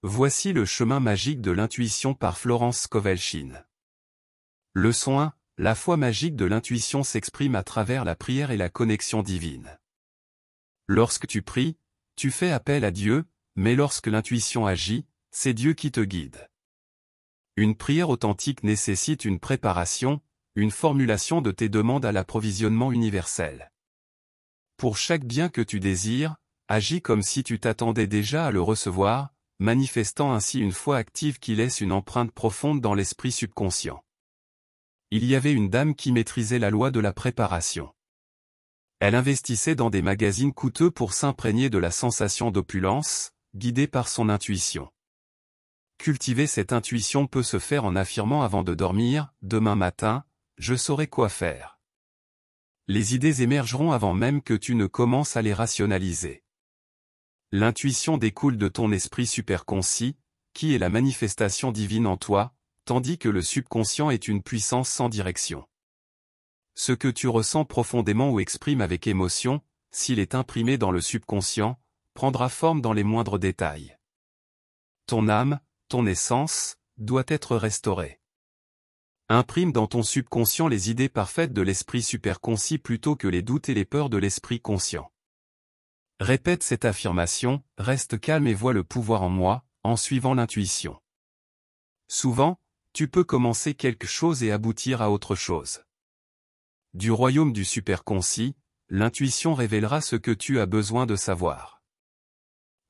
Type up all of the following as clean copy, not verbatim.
Voici le chemin magique de l'intuition par Florence Scovel-Shinn. Leçon 1. La foi magique de l'intuition s'exprime à travers la prière et la connexion divine. Lorsque tu pries, tu fais appel à Dieu, mais lorsque l'intuition agit, c'est Dieu qui te guide. Une prière authentique nécessite une préparation, une formulation de tes demandes à l'approvisionnement universel. Pour chaque bien que tu désires, agis comme si tu t'attendais déjà à le recevoir, manifestant ainsi une foi active qui laisse une empreinte profonde dans l'esprit subconscient. Il y avait une dame qui maîtrisait la loi de la préparation. Elle investissait dans des magazines coûteux pour s'imprégner de la sensation d'opulence, guidée par son intuition. Cultiver cette intuition peut se faire en affirmant avant de dormir, « Demain matin, je saurai quoi faire ». Les idées émergeront avant même que tu ne commences à les rationaliser. L'intuition découle de ton esprit superconscient, qui est la manifestation divine en toi, tandis que le subconscient est une puissance sans direction. Ce que tu ressens profondément ou exprimes avec émotion, s'il est imprimé dans le subconscient, prendra forme dans les moindres détails. Ton âme, ton essence, doit être restaurée. Imprime dans ton subconscient les idées parfaites de l'esprit superconscient plutôt que les doutes et les peurs de l'esprit conscient. Répète cette affirmation, reste calme et vois le pouvoir en moi, en suivant l'intuition. Souvent, tu peux commencer quelque chose et aboutir à autre chose. Du royaume du superconscient, l'intuition révélera ce que tu as besoin de savoir.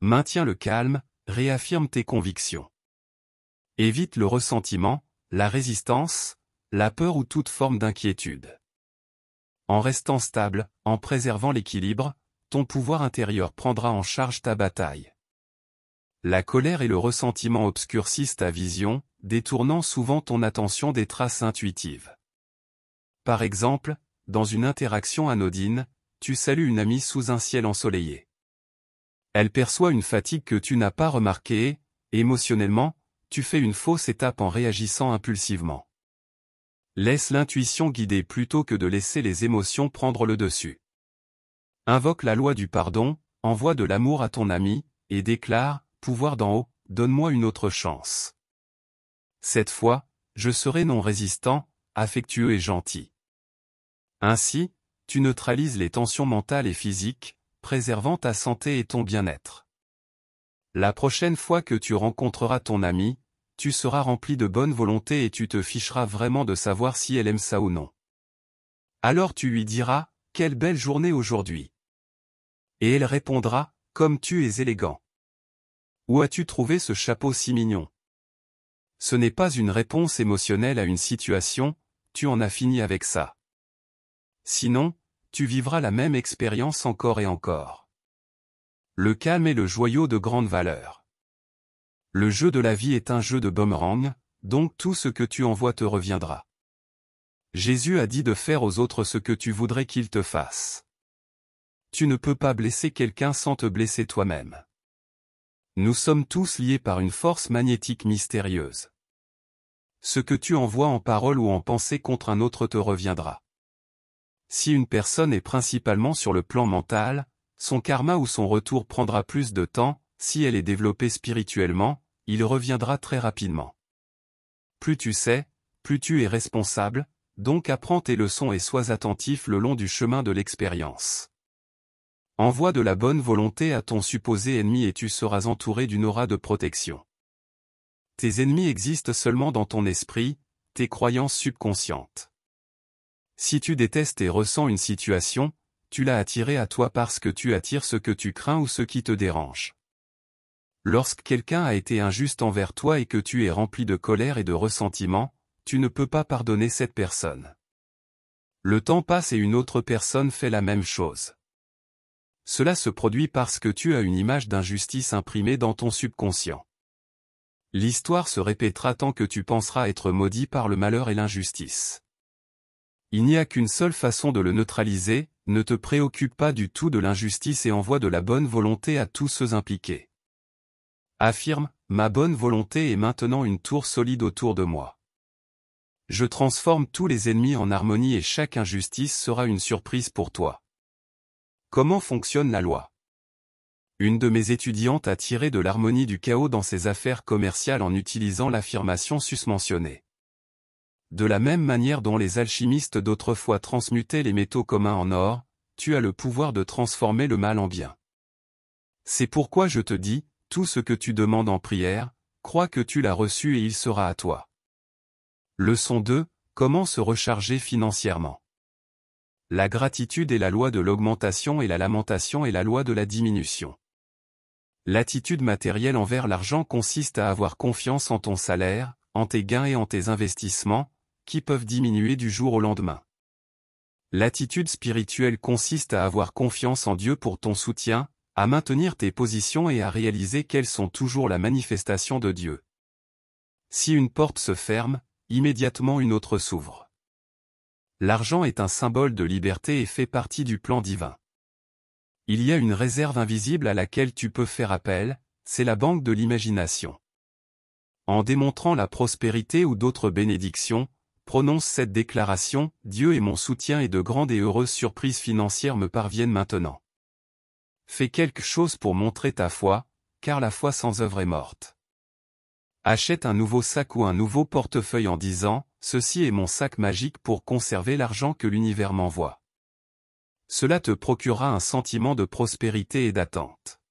Maintiens le calme, réaffirme tes convictions. Évite le ressentiment, la résistance, la peur ou toute forme d'inquiétude. En restant stable, en préservant l'équilibre, ton pouvoir intérieur prendra en charge ta bataille. La colère et le ressentiment obscurcissent ta vision, détournant souvent ton attention des traces intuitives. Par exemple, dans une interaction anodine, tu salues une amie sous un ciel ensoleillé. Elle perçoit une fatigue que tu n'as pas remarquée et, émotionnellement, tu fais une fausse étape en réagissant impulsivement. Laisse l'intuition guider plutôt que de laisser les émotions prendre le dessus. Invoque la loi du pardon, envoie de l'amour à ton ami, et déclare, pouvoir d'en haut, donne-moi une autre chance. Cette fois, je serai non résistant, affectueux et gentil. Ainsi, tu neutralises les tensions mentales et physiques, préservant ta santé et ton bien-être. La prochaine fois que tu rencontreras ton ami, tu seras rempli de bonne volonté et tu te ficheras vraiment de savoir si elle aime ça ou non. Alors tu lui diras, « Quelle belle journée aujourd'hui !» Et elle répondra, « Comme tu es élégant !» Où as-tu trouvé ce chapeau si mignon ? Ce n'est pas une réponse émotionnelle à une situation, tu en as fini avec ça. Sinon, tu vivras la même expérience encore et encore. Le calme est le joyau de grande valeur. Le jeu de la vie est un jeu de boomerang, donc tout ce que tu envoies te reviendra. Jésus a dit de faire aux autres ce que tu voudrais qu'ils te fassent. Tu ne peux pas blesser quelqu'un sans te blesser toi-même. Nous sommes tous liés par une force magnétique mystérieuse. Ce que tu envoies en parole ou en pensée contre un autre te reviendra. Si une personne est principalement sur le plan mental, son karma ou son retour prendra plus de temps, si elle est développée spirituellement, il reviendra très rapidement. Plus tu sais, plus tu es responsable, donc apprends tes leçons et sois attentif le long du chemin de l'expérience. Envoie de la bonne volonté à ton supposé ennemi et tu seras entouré d'une aura de protection. Tes ennemis existent seulement dans ton esprit, tes croyances subconscientes. Si tu détestes et ressens une situation, tu l'as attirée à toi parce que tu attires ce que tu crains ou ce qui te dérange. Lorsque quelqu'un a été injuste envers toi et que tu es rempli de colère et de ressentiment, tu ne peux pas pardonner cette personne. Le temps passe et une autre personne fait la même chose. Cela se produit parce que tu as une image d'injustice imprimée dans ton subconscient. L'histoire se répétera tant que tu penseras être maudit par le malheur et l'injustice. Il n'y a qu'une seule façon de le neutraliser, ne te préoccupe pas du tout de l'injustice et envoie de la bonne volonté à tous ceux impliqués. Affirme, ma bonne volonté est maintenant une tour solide autour de moi. Je transforme tous les ennemis en harmonie et chaque injustice sera une surprise pour toi. Comment fonctionne la loi ? Une de mes étudiantes a tiré de l'harmonie du chaos dans ses affaires commerciales en utilisant l'affirmation susmentionnée. De la même manière dont les alchimistes d'autrefois transmutaient les métaux communs en or, tu as le pouvoir de transformer le mal en bien. C'est pourquoi je te dis, tout ce que tu demandes en prière, crois que tu l'as reçu et il sera à toi. Leçon 2, comment se recharger financièrement. La gratitude est la loi de l'augmentation et la lamentation est la loi de la diminution. L'attitude matérielle envers l'argent consiste à avoir confiance en ton salaire, en tes gains et en tes investissements, qui peuvent diminuer du jour au lendemain. L'attitude spirituelle consiste à avoir confiance en Dieu pour ton soutien, à maintenir tes positions et à réaliser qu'elles sont toujours la manifestation de Dieu. Si une porte se ferme, immédiatement une autre s'ouvre. L'argent est un symbole de liberté et fait partie du plan divin. Il y a une réserve invisible à laquelle tu peux faire appel, c'est la banque de l'imagination. En démontrant la prospérité ou d'autres bénédictions, prononce cette déclaration, Dieu est mon soutien et de grandes et heureuses surprises financières me parviennent maintenant. Fais quelque chose pour montrer ta foi, car la foi sans œuvre est morte. Achète un nouveau sac ou un nouveau portefeuille en disant, ceci est mon sac magique pour conserver l'argent que l'univers m'envoie. Cela te procurera un sentiment de prospérité et d'attente.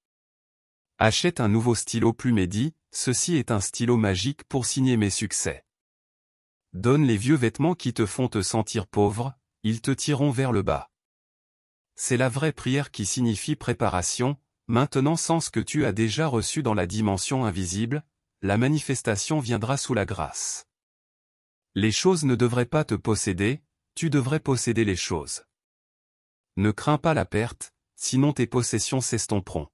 Achète un nouveau stylo plume et dis, ceci est un stylo magique pour signer mes succès. Donne les vieux vêtements qui te font te sentir pauvre, ils te tireront vers le bas. C'est la vraie prière qui signifie préparation, maintenant sans ce que tu as déjà reçu dans la dimension invisible, la manifestation viendra sous la grâce. Les choses ne devraient pas te posséder, tu devrais posséder les choses. Ne crains pas la perte, sinon tes possessions s'estomperont.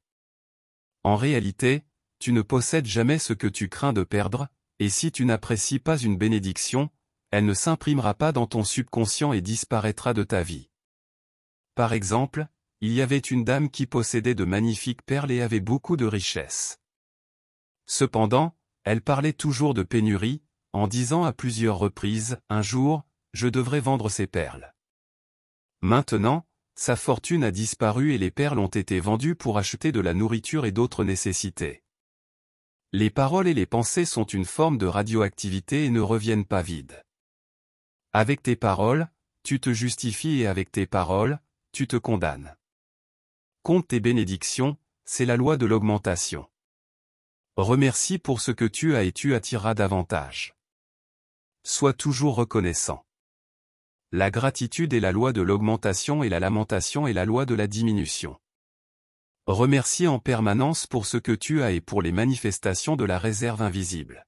En réalité, tu ne possèdes jamais ce que tu crains de perdre, et si tu n'apprécies pas une bénédiction, elle ne s'imprimera pas dans ton subconscient et disparaîtra de ta vie. Par exemple, il y avait une dame qui possédait de magnifiques perles et avait beaucoup de richesses. Cependant, elle parlait toujours de pénurie, en disant à plusieurs reprises, un jour, je devrais vendre ces perles. Maintenant, sa fortune a disparu et les perles ont été vendues pour acheter de la nourriture et d'autres nécessités. Les paroles et les pensées sont une forme de radioactivité et ne reviennent pas vides. Avec tes paroles, tu te justifies et avec tes paroles, tu te condamnes. Compte tes bénédictions, c'est la loi de l'augmentation. Remercie pour ce que tu as et tu attireras davantage. Sois toujours reconnaissant. La gratitude est la loi de l'augmentation et la lamentation est la loi de la diminution. Remercie en permanence pour ce que tu as et pour les manifestations de la réserve invisible.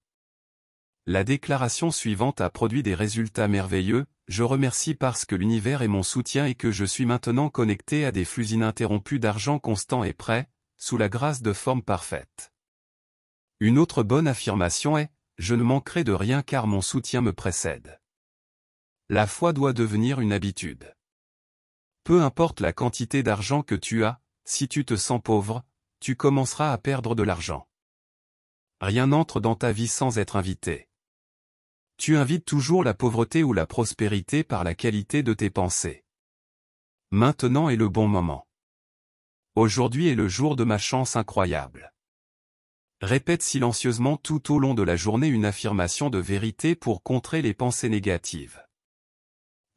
La déclaration suivante a produit des résultats merveilleux, je remercie parce que l'univers est mon soutien et que je suis maintenant connecté à des flux ininterrompus d'argent constant et prêt, sous la grâce de forme parfaite. Une autre bonne affirmation est, je ne manquerai de rien car mon soutien me précède. La foi doit devenir une habitude. Peu importe la quantité d'argent que tu as, si tu te sens pauvre, tu commenceras à perdre de l'argent. Rien n'entre dans ta vie sans être invité. Tu invites toujours la pauvreté ou la prospérité par la qualité de tes pensées. Maintenant est le bon moment. Aujourd'hui est le jour de ma chance incroyable. Répète silencieusement tout au long de la journée une affirmation de vérité pour contrer les pensées négatives.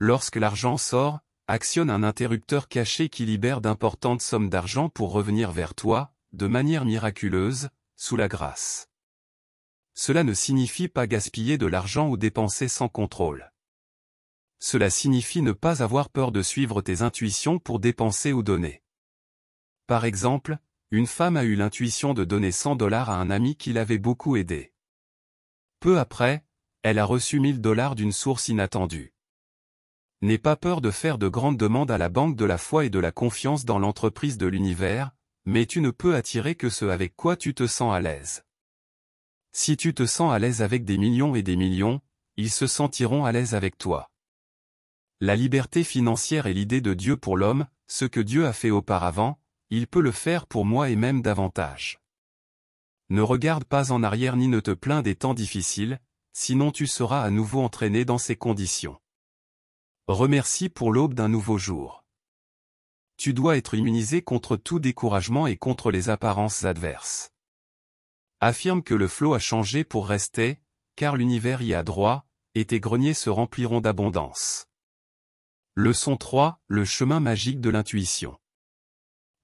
Lorsque l'argent sort, actionne un interrupteur caché qui libère d'importantes sommes d'argent pour revenir vers toi, de manière miraculeuse, sous la grâce. Cela ne signifie pas gaspiller de l'argent ou dépenser sans contrôle. Cela signifie ne pas avoir peur de suivre tes intuitions pour dépenser ou donner. Par exemple, une femme a eu l'intuition de donner $100 à un ami qui l'avait beaucoup aidé. Peu après, elle a reçu $1000 d'une source inattendue. N'aie pas peur de faire de grandes demandes à la banque de la foi et de la confiance dans l'entreprise de l'univers, mais tu ne peux attirer que ce avec quoi tu te sens à l'aise. Si tu te sens à l'aise avec des millions et des millions, ils se sentiront à l'aise avec toi. La liberté financière est l'idée de Dieu pour l'homme, ce que Dieu a fait auparavant, il peut le faire pour moi et même davantage. Ne regarde pas en arrière ni ne te plains des temps difficiles, sinon tu seras à nouveau entraîné dans ces conditions. Remercie pour l'aube d'un nouveau jour. tu dois être immunisé contre tout découragement et contre les apparences adverses. Affirme que le flot a changé pour rester, car l'univers y a droit, et tes greniers se rempliront d'abondance. Leçon 3, le chemin magique de l'intuition.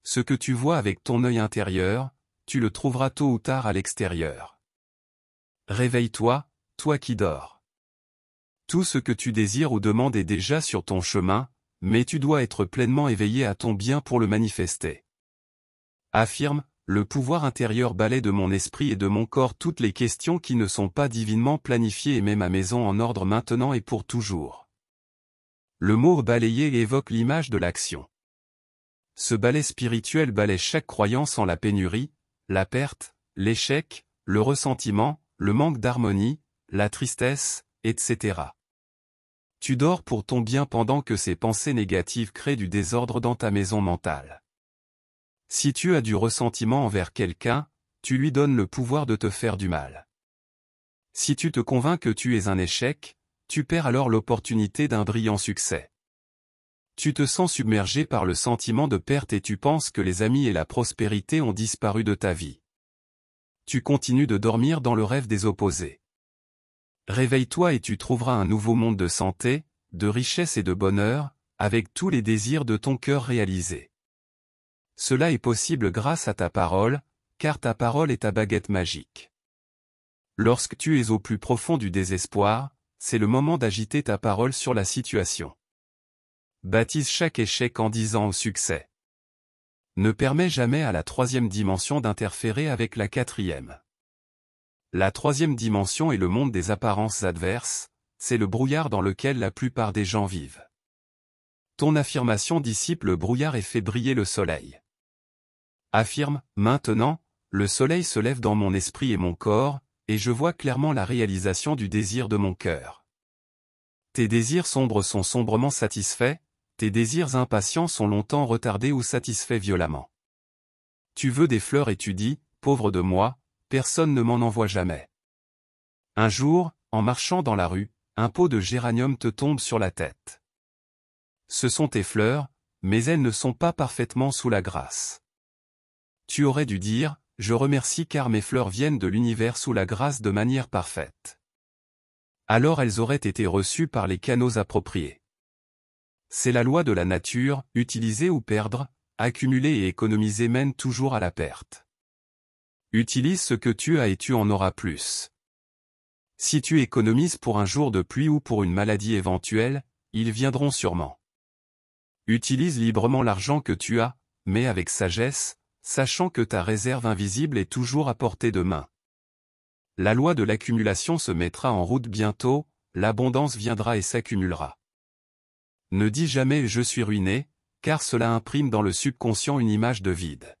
Ce que tu vois avec ton œil intérieur, tu le trouveras tôt ou tard à l'extérieur. Réveille-toi, toi qui dors. Tout ce que tu désires ou demandes est déjà sur ton chemin, mais tu dois être pleinement éveillé à ton bien pour le manifester. Affirme, le pouvoir intérieur balaie de mon esprit et de mon corps toutes les questions qui ne sont pas divinement planifiées et met ma maison en ordre maintenant et pour toujours. Le mot balayer évoque l'image de l'action. Ce balai spirituel balaie chaque croyance en la pénurie, la perte, l'échec, le ressentiment, le manque d'harmonie, la tristesse, etc. Tu dors pour ton bien pendant que ces pensées négatives créent du désordre dans ta maison mentale. Si tu as du ressentiment envers quelqu'un, tu lui donnes le pouvoir de te faire du mal. Si tu te convaincs que tu es un échec, tu perds alors l'opportunité d'un brillant succès. Tu te sens submergé par le sentiment de perte et tu penses que les amis et la prospérité ont disparu de ta vie. Tu continues de dormir dans le rêve des opposés. Réveille-toi et tu trouveras un nouveau monde de santé, de richesse et de bonheur, avec tous les désirs de ton cœur réalisés. Cela est possible grâce à ta parole, car ta parole est ta baguette magique. Lorsque tu es au plus profond du désespoir, c'est le moment d'agiter ta parole sur la situation. Baptise chaque échec en disant au succès. Ne permets jamais à la troisième dimension d'interférer avec la quatrième. La troisième dimension est le monde des apparences adverses, c'est le brouillard dans lequel la plupart des gens vivent. Ton affirmation dissipe le brouillard et fait briller le soleil. Affirme, maintenant, le soleil se lève dans mon esprit et mon corps, et je vois clairement la réalisation du désir de mon cœur. Tes désirs sombres sont sombrement satisfaits, tes désirs impatients sont longtemps retardés ou satisfaits violemment. Tu veux des fleurs et tu dis, pauvre de moi, personne ne m'en envoie jamais. Un jour, en marchant dans la rue, un pot de géranium te tombe sur la tête. Ce sont tes fleurs, mais elles ne sont pas parfaitement sous la grâce. Tu aurais dû dire, je remercie car mes fleurs viennent de l'univers sous la grâce de manière parfaite. Alors elles auraient été reçues par les canaux appropriés. C'est la loi de la nature, utiliser ou perdre, accumuler et économiser mène toujours à la perte. Utilise ce que tu as et tu en auras plus. Si tu économises pour un jour de pluie ou pour une maladie éventuelle, ils viendront sûrement. Utilise librement l'argent que tu as, mais avec sagesse, sachant que ta réserve invisible est toujours à portée de main. La loi de l'accumulation se mettra en route bientôt, l'abondance viendra et s'accumulera. Ne dis jamais « je suis ruiné », car cela imprime dans le subconscient une image de vide.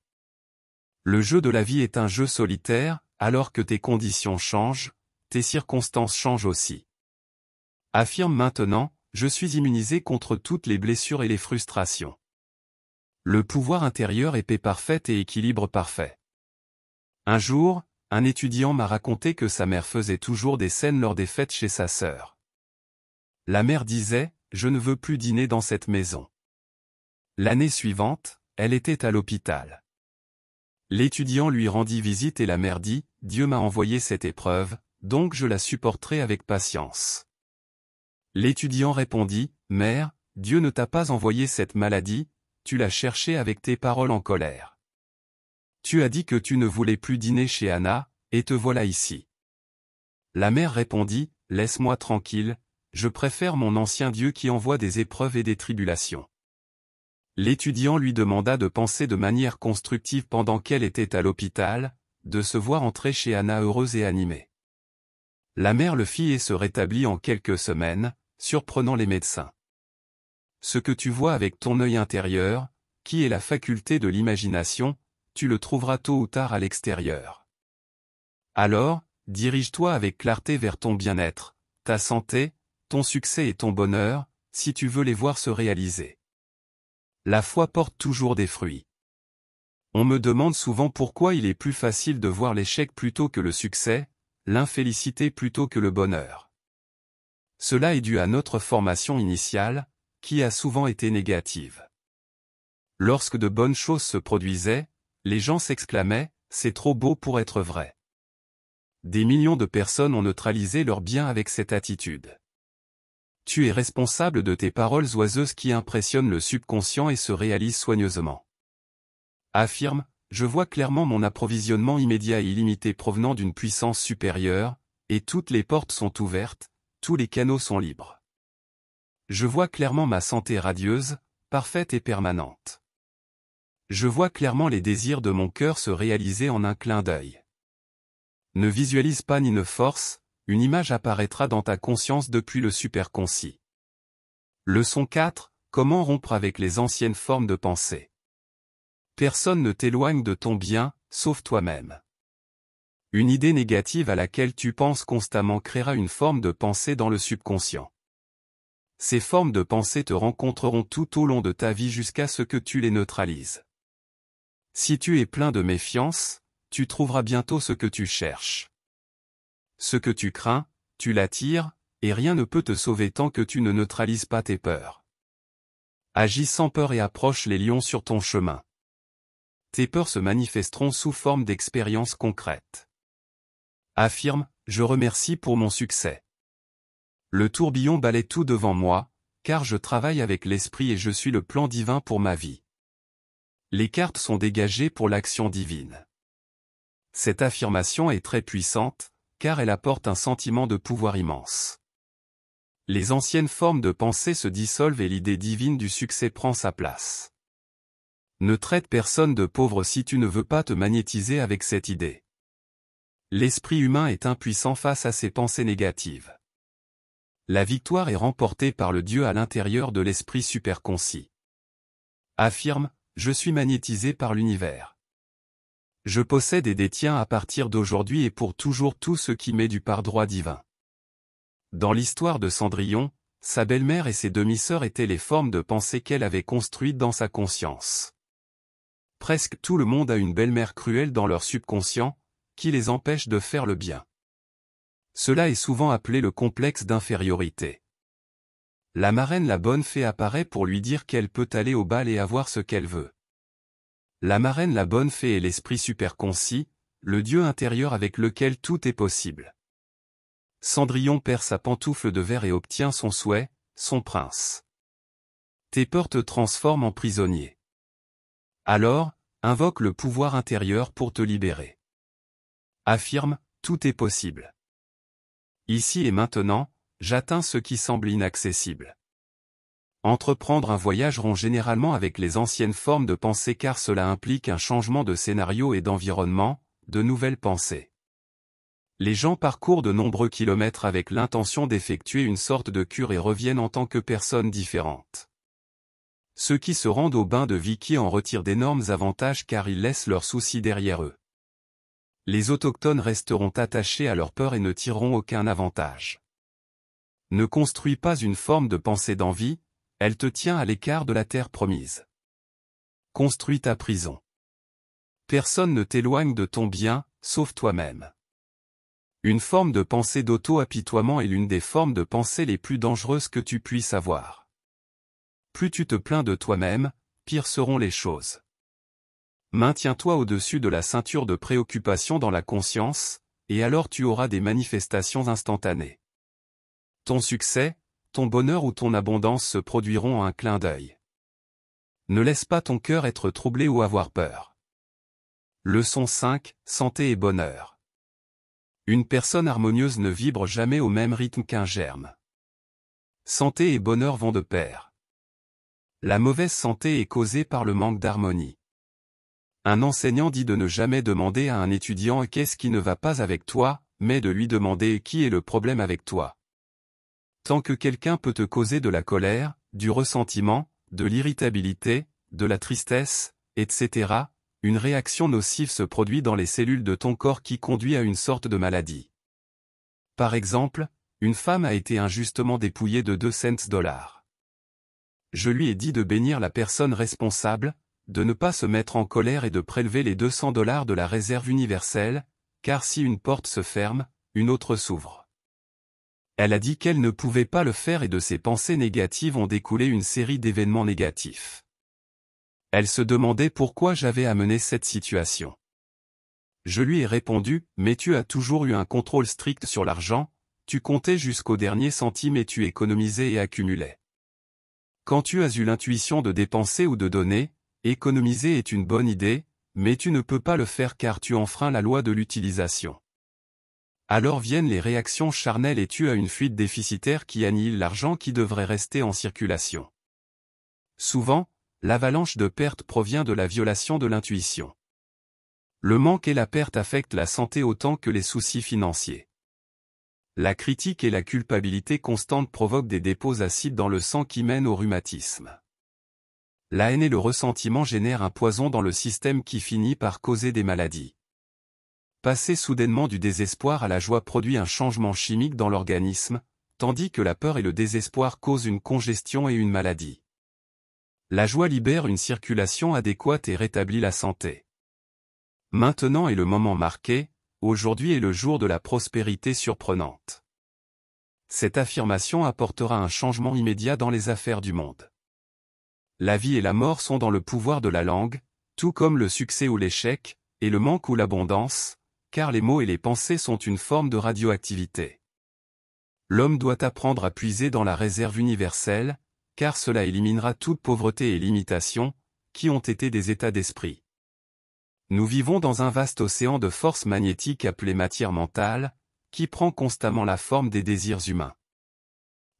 Le jeu de la vie est un jeu solitaire, alors que tes conditions changent, tes circonstances changent aussi. Affirme maintenant, je suis immunisé contre toutes les blessures et les frustrations. Le pouvoir intérieur est paix parfaite et équilibre parfait. Un jour, un étudiant m'a raconté que sa mère faisait toujours des scènes lors des fêtes chez sa sœur. La mère disait, je ne veux plus dîner dans cette maison. L'année suivante, elle était à l'hôpital. L'étudiant lui rendit visite et la mère dit, Dieu m'a envoyé cette épreuve, donc je la supporterai avec patience. L'étudiant répondit, Mère, Dieu ne t'a pas envoyé cette maladie, tu l'as cherchée avec tes paroles en colère. Tu as dit que tu ne voulais plus dîner chez Anna, et te voilà ici. La mère répondit, Laisse-moi tranquille, je préfère mon ancien Dieu qui envoie des épreuves et des tribulations. L'étudiant lui demanda de penser de manière constructive pendant qu'elle était à l'hôpital, de se voir entrer chez Anna heureuse et animée. La mère le fit et se rétablit en quelques semaines, surprenant les médecins. Ce que tu vois avec ton œil intérieur, qui est la faculté de l'imagination, tu le trouveras tôt ou tard à l'extérieur. Alors, dirige-toi avec clarté vers ton bien-être, ta santé, ton succès et ton bonheur, si tu veux les voir se réaliser. La foi porte toujours des fruits. On me demande souvent pourquoi il est plus facile de voir l'échec plutôt que le succès, l'infélicité plutôt que le bonheur. Cela est dû à notre formation initiale, qui a souvent été négative. Lorsque de bonnes choses se produisaient, les gens s'exclamaient « c'est trop beau pour être vrai ». Des millions de personnes ont neutralisé leur bien avec cette attitude. Tu es responsable de tes paroles oiseuses qui impressionnent le subconscient et se réalisent soigneusement. Affirme, je vois clairement mon approvisionnement immédiat et illimité provenant d'une puissance supérieure, et toutes les portes sont ouvertes, tous les canaux sont libres. Je vois clairement ma santé radieuse, parfaite et permanente. Je vois clairement les désirs de mon cœur se réaliser en un clin d'œil. Ne visualise pas ni ne force, une image apparaîtra dans ta conscience depuis le superconscient. Leçon 4, comment rompre avec les anciennes formes de pensée. Personne ne t'éloigne de ton bien, sauf toi-même. Une idée négative à laquelle tu penses constamment créera une forme de pensée dans le subconscient. Ces formes de pensée te rencontreront tout au long de ta vie jusqu'à ce que tu les neutralises. Si tu es plein de méfiance, tu trouveras bientôt ce que tu cherches. Ce que tu crains, tu l'attires, et rien ne peut te sauver tant que tu ne neutralises pas tes peurs. Agis sans peur et approche les lions sur ton chemin. Tes peurs se manifesteront sous forme d'expériences concrètes. Affirme, je remercie pour mon succès. Le tourbillon balaie tout devant moi, car je travaille avec l'esprit et je suis le plan divin pour ma vie. Les cartes sont dégagées pour l'action divine. Cette affirmation est très puissante, car elle apporte un sentiment de pouvoir immense. Les anciennes formes de pensée se dissolvent et l'idée divine du succès prend sa place. Ne traite personne de pauvre si tu ne veux pas te magnétiser avec cette idée. L'esprit humain est impuissant face à ces pensées négatives. La victoire est remportée par le Dieu à l'intérieur de l'esprit superconscient. Affirme, je suis magnétisé par l'univers. Je possède et détiens à partir d'aujourd'hui et pour toujours tout ce qui m'est dû par droit divin. Dans l'histoire de Cendrillon, sa belle-mère et ses demi-sœurs étaient les formes de pensée qu'elle avait construites dans sa conscience. Presque tout le monde a une belle-mère cruelle dans leur subconscient, qui les empêche de faire le bien. Cela est souvent appelé le complexe d'infériorité. La marraine la bonne fée apparaît pour lui dire qu'elle peut aller au bal et avoir ce qu'elle veut. La marraine la bonne fée est l'esprit superconscient, le Dieu intérieur avec lequel tout est possible. Cendrillon perd sa pantoufle de verre et obtient son souhait, son prince. Tes peurs te transforment en prisonnier. Alors, invoque le pouvoir intérieur pour te libérer. Affirme, tout est possible. Ici et maintenant, j'atteins ce qui semble inaccessible. Entreprendre un voyage rompt généralement avec les anciennes formes de pensée car cela implique un changement de scénario et d'environnement, de nouvelles pensées. Les gens parcourent de nombreux kilomètres avec l'intention d'effectuer une sorte de cure et reviennent en tant que personnes différentes. Ceux qui se rendent au bain de Vicky en retirent d'énormes avantages car ils laissent leurs soucis derrière eux. Les autochtones resteront attachés à leur peur et ne tireront aucun avantage. Ne construis pas une forme de pensée d'envie, elle te tient à l'écart de la terre promise. Construis ta prison. Personne ne t'éloigne de ton bien, sauf toi-même. Une forme de pensée d'auto-apitoiement est l'une des formes de pensée les plus dangereuses que tu puisses avoir. Plus tu te plains de toi-même, pire seront les choses. Maintiens-toi au-dessus de la ceinture de préoccupation dans la conscience, et alors tu auras des manifestations instantanées. Ton succès, ton bonheur ou ton abondance se produiront en un clin d'œil. Ne laisse pas ton cœur être troublé ou avoir peur. Leçon 5, santé et bonheur. Une personne harmonieuse ne vibre jamais au même rythme qu'un germe. Santé et bonheur vont de pair. La mauvaise santé est causée par le manque d'harmonie. Un enseignant dit de ne jamais demander à un étudiant qu'est-ce qui ne va pas avec toi, mais de lui demander qui est le problème avec toi. Tant que quelqu'un peut te causer de la colère, du ressentiment, de l'irritabilité, de la tristesse, etc., une réaction nocive se produit dans les cellules de ton corps qui conduit à une sorte de maladie. Par exemple, une femme a été injustement dépouillée de 200 $. Je lui ai dit de bénir la personne responsable, de ne pas se mettre en colère et de prélever les 200 $ de la réserve universelle, car si une porte se ferme, une autre s'ouvre. Elle a dit qu'elle ne pouvait pas le faire et de ses pensées négatives ont découlé une série d'événements négatifs. Elle se demandait pourquoi j'avais amené cette situation. Je lui ai répondu, mais tu as toujours eu un contrôle strict sur l'argent, tu comptais jusqu'au dernier centime et tu économisais et accumulais. Quand tu as eu l'intuition de dépenser ou de donner, économiser est une bonne idée, mais tu ne peux pas le faire car tu enfreins la loi de l'utilisation. Alors viennent les réactions charnelles et tu as une fuite déficitaire qui annihile l'argent qui devrait rester en circulation. Souvent, l'avalanche de pertes provient de la violation de l'intuition. Le manque et la perte affectent la santé autant que les soucis financiers. La critique et la culpabilité constante provoquent des dépôts acides dans le sang qui mènent au rhumatisme. La haine et le ressentiment génèrent un poison dans le système qui finit par causer des maladies. Passer soudainement du désespoir à la joie produit un changement chimique dans l'organisme, tandis que la peur et le désespoir causent une congestion et une maladie. La joie libère une circulation adéquate et rétablit la santé. Maintenant est le moment marqué, aujourd'hui est le jour de la prospérité surprenante. Cette affirmation apportera un changement immédiat dans les affaires du monde. La vie et la mort sont dans le pouvoir de la langue, tout comme le succès ou l'échec, et le manque ou l'abondance, car les mots et les pensées sont une forme de radioactivité. L'homme doit apprendre à puiser dans la réserve universelle, car cela éliminera toute pauvreté et limitation, qui ont été des états d'esprit. Nous vivons dans un vaste océan de force magnétique appelé matière mentale, qui prend constamment la forme des désirs humains.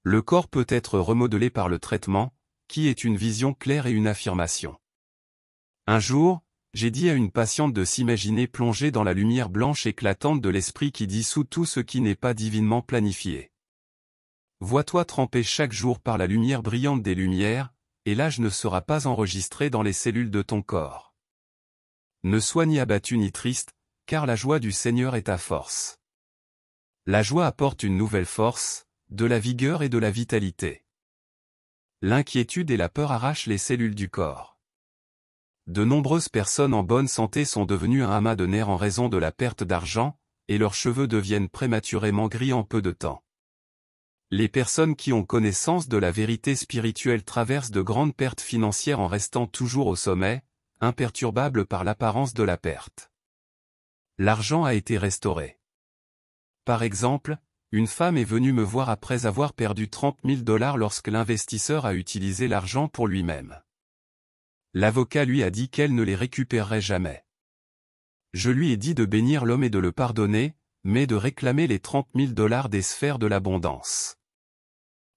Le corps peut être remodelé par le traitement, qui est une vision claire et une affirmation. Un jour, j'ai dit à une patiente de s'imaginer plongée dans la lumière blanche éclatante de l'esprit qui dissout tout ce qui n'est pas divinement planifié. Vois-toi trempé chaque jour par la lumière brillante des lumières, et l'âge ne sera pas enregistré dans les cellules de ton corps. Ne sois ni abattu ni triste, car la joie du Seigneur est ta force. La joie apporte une nouvelle force, de la vigueur et de la vitalité. L'inquiétude et la peur arrachent les cellules du corps. De nombreuses personnes en bonne santé sont devenues un amas de nerfs en raison de la perte d'argent, et leurs cheveux deviennent prématurément gris en peu de temps. Les personnes qui ont connaissance de la vérité spirituelle traversent de grandes pertes financières en restant toujours au sommet, imperturbables par l'apparence de la perte. L'argent a été restauré. Par exemple, une femme est venue me voir après avoir perdu $30 000 lorsque l'investisseur a utilisé l'argent pour lui-même. L'avocat lui a dit qu'elle ne les récupérerait jamais. Je lui ai dit de bénir l'homme et de le pardonner, mais de réclamer les $30 000 des sphères de l'abondance.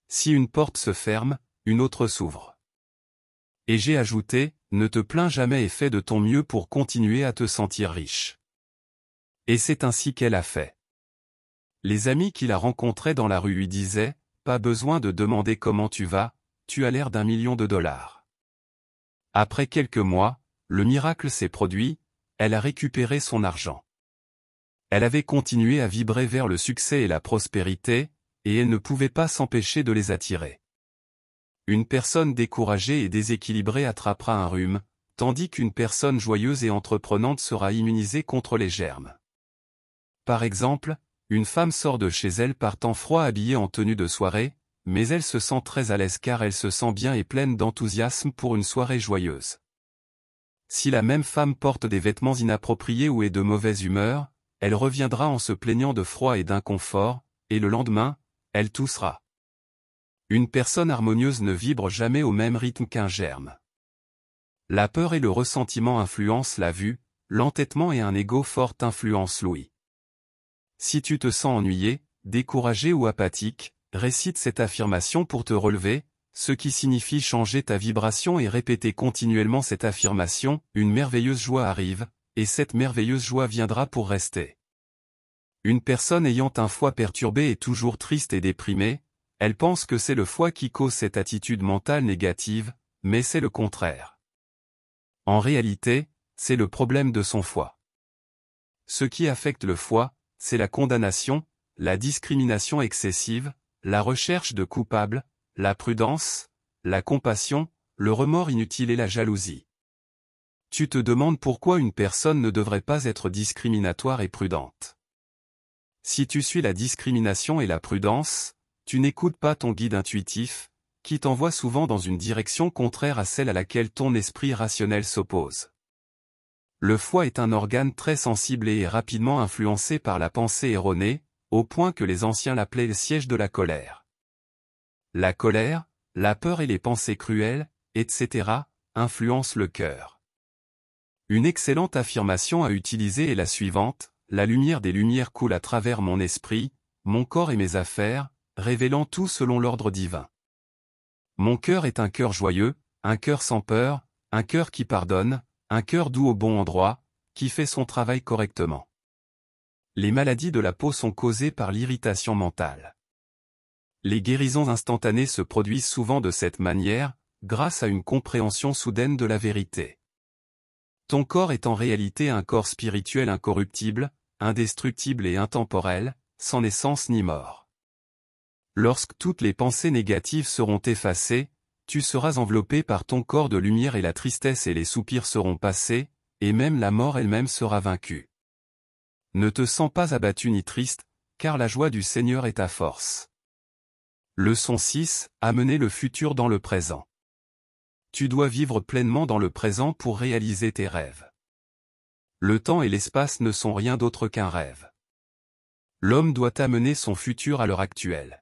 Si une porte se ferme, une autre s'ouvre. Et j'ai ajouté, ne te plains jamais et fais de ton mieux pour continuer à te sentir riche. Et c'est ainsi qu'elle a fait. Les amis qui la rencontraient dans la rue lui disaient, pas besoin de demander comment tu vas, tu as l'air d'1 million de dollars. Après quelques mois, le miracle s'est produit, elle a récupéré son argent. Elle avait continué à vibrer vers le succès et la prospérité, et elle ne pouvait pas s'empêcher de les attirer. Une personne découragée et déséquilibrée attrapera un rhume, tandis qu'une personne joyeuse et entreprenante sera immunisée contre les germes. Par exemple, une femme sort de chez elle par temps froid habillée en tenue de soirée, mais elle se sent très à l'aise car elle se sent bien et pleine d'enthousiasme pour une soirée joyeuse. Si la même femme porte des vêtements inappropriés ou est de mauvaise humeur, elle reviendra en se plaignant de froid et d'inconfort, et le lendemain, elle toussera. Une personne harmonieuse ne vibre jamais au même rythme qu'un germe. La peur et le ressentiment influencent la vue, l'entêtement et un ego fort influencent l'ouïe. Si tu te sens ennuyé, découragé ou apathique, récite cette affirmation pour te relever, ce qui signifie changer ta vibration et répéter continuellement cette affirmation, une merveilleuse joie arrive, et cette merveilleuse joie viendra pour rester. Une personne ayant un foie perturbé est toujours triste et déprimée, elle pense que c'est le foie qui cause cette attitude mentale négative, mais c'est le contraire. En réalité, c'est le problème de son foie. Ce qui affecte le foie, c'est la condamnation, la discrimination excessive, la recherche de coupables, la prudence, la compassion, le remords inutile et la jalousie. Tu te demandes pourquoi une personne ne devrait pas être discriminatoire et prudente. Si tu suis la discrimination et la prudence, tu n'écoutes pas ton guide intuitif, qui t'envoie souvent dans une direction contraire à celle à laquelle ton esprit rationnel s'oppose. Le foie est un organe très sensible et est rapidement influencé par la pensée erronée, au point que les anciens l'appelaient le siège de la colère. La colère, la peur et les pensées cruelles, etc., influencent le cœur. Une excellente affirmation à utiliser est la suivante: la lumière des lumières coule à travers mon esprit, mon corps et mes affaires, révélant tout selon l'ordre divin. Mon cœur est un cœur joyeux, un cœur sans peur, un cœur qui pardonne, un cœur doux au bon endroit, qui fait son travail correctement. Les maladies de la peau sont causées par l'irritation mentale. Les guérisons instantanées se produisent souvent de cette manière, grâce à une compréhension soudaine de la vérité. Ton corps est en réalité un corps spirituel incorruptible, indestructible et intemporel, sans naissance ni mort. Lorsque toutes les pensées négatives seront effacées, tu seras enveloppé par ton corps de lumière et la tristesse et les soupirs seront passés, et même la mort elle-même sera vaincue. Ne te sens pas abattu ni triste, car la joie du Seigneur est ta force. Leçon 6, amener le futur dans le présent. Tu dois vivre pleinement dans le présent pour réaliser tes rêves. Le temps et l'espace ne sont rien d'autre qu'un rêve. L'homme doit amener son futur à l'heure actuelle.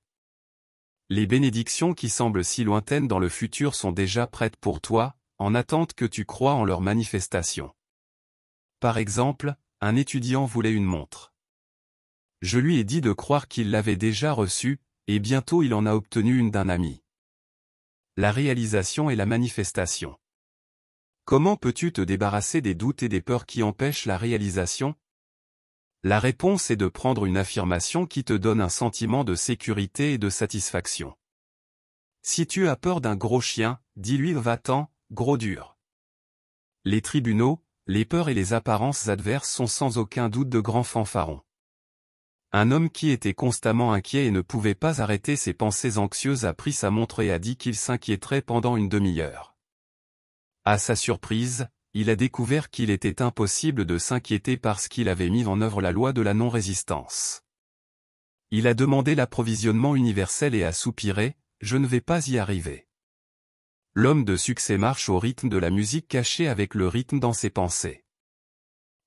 Les bénédictions qui semblent si lointaines dans le futur sont déjà prêtes pour toi, en attente que tu crois en leur manifestation. Par exemple, un étudiant voulait une montre. Je lui ai dit de croire qu'il l'avait déjà reçue, et bientôt il en a obtenu une d'un ami. La réalisation et la manifestation. Comment peux-tu te débarrasser des doutes et des peurs qui empêchent la réalisation? La réponse est de prendre une affirmation qui te donne un sentiment de sécurité et de satisfaction. Si tu as peur d'un gros chien, dis-lui va-t'en, gros dur. Les tribunaux, les peurs et les apparences adverses sont sans aucun doute de grands fanfarons. Un homme qui était constamment inquiet et ne pouvait pas arrêter ses pensées anxieuses a pris sa montre et a dit qu'il s'inquiéterait pendant une demi-heure. À sa surprise, il a découvert qu'il était impossible de s'inquiéter parce qu'il avait mis en œuvre la loi de la non-résistance. Il a demandé l'approvisionnement universel et a soupiré, « Je ne vais pas y arriver ». L'homme de succès marche au rythme de la musique cachée avec le rythme dans ses pensées.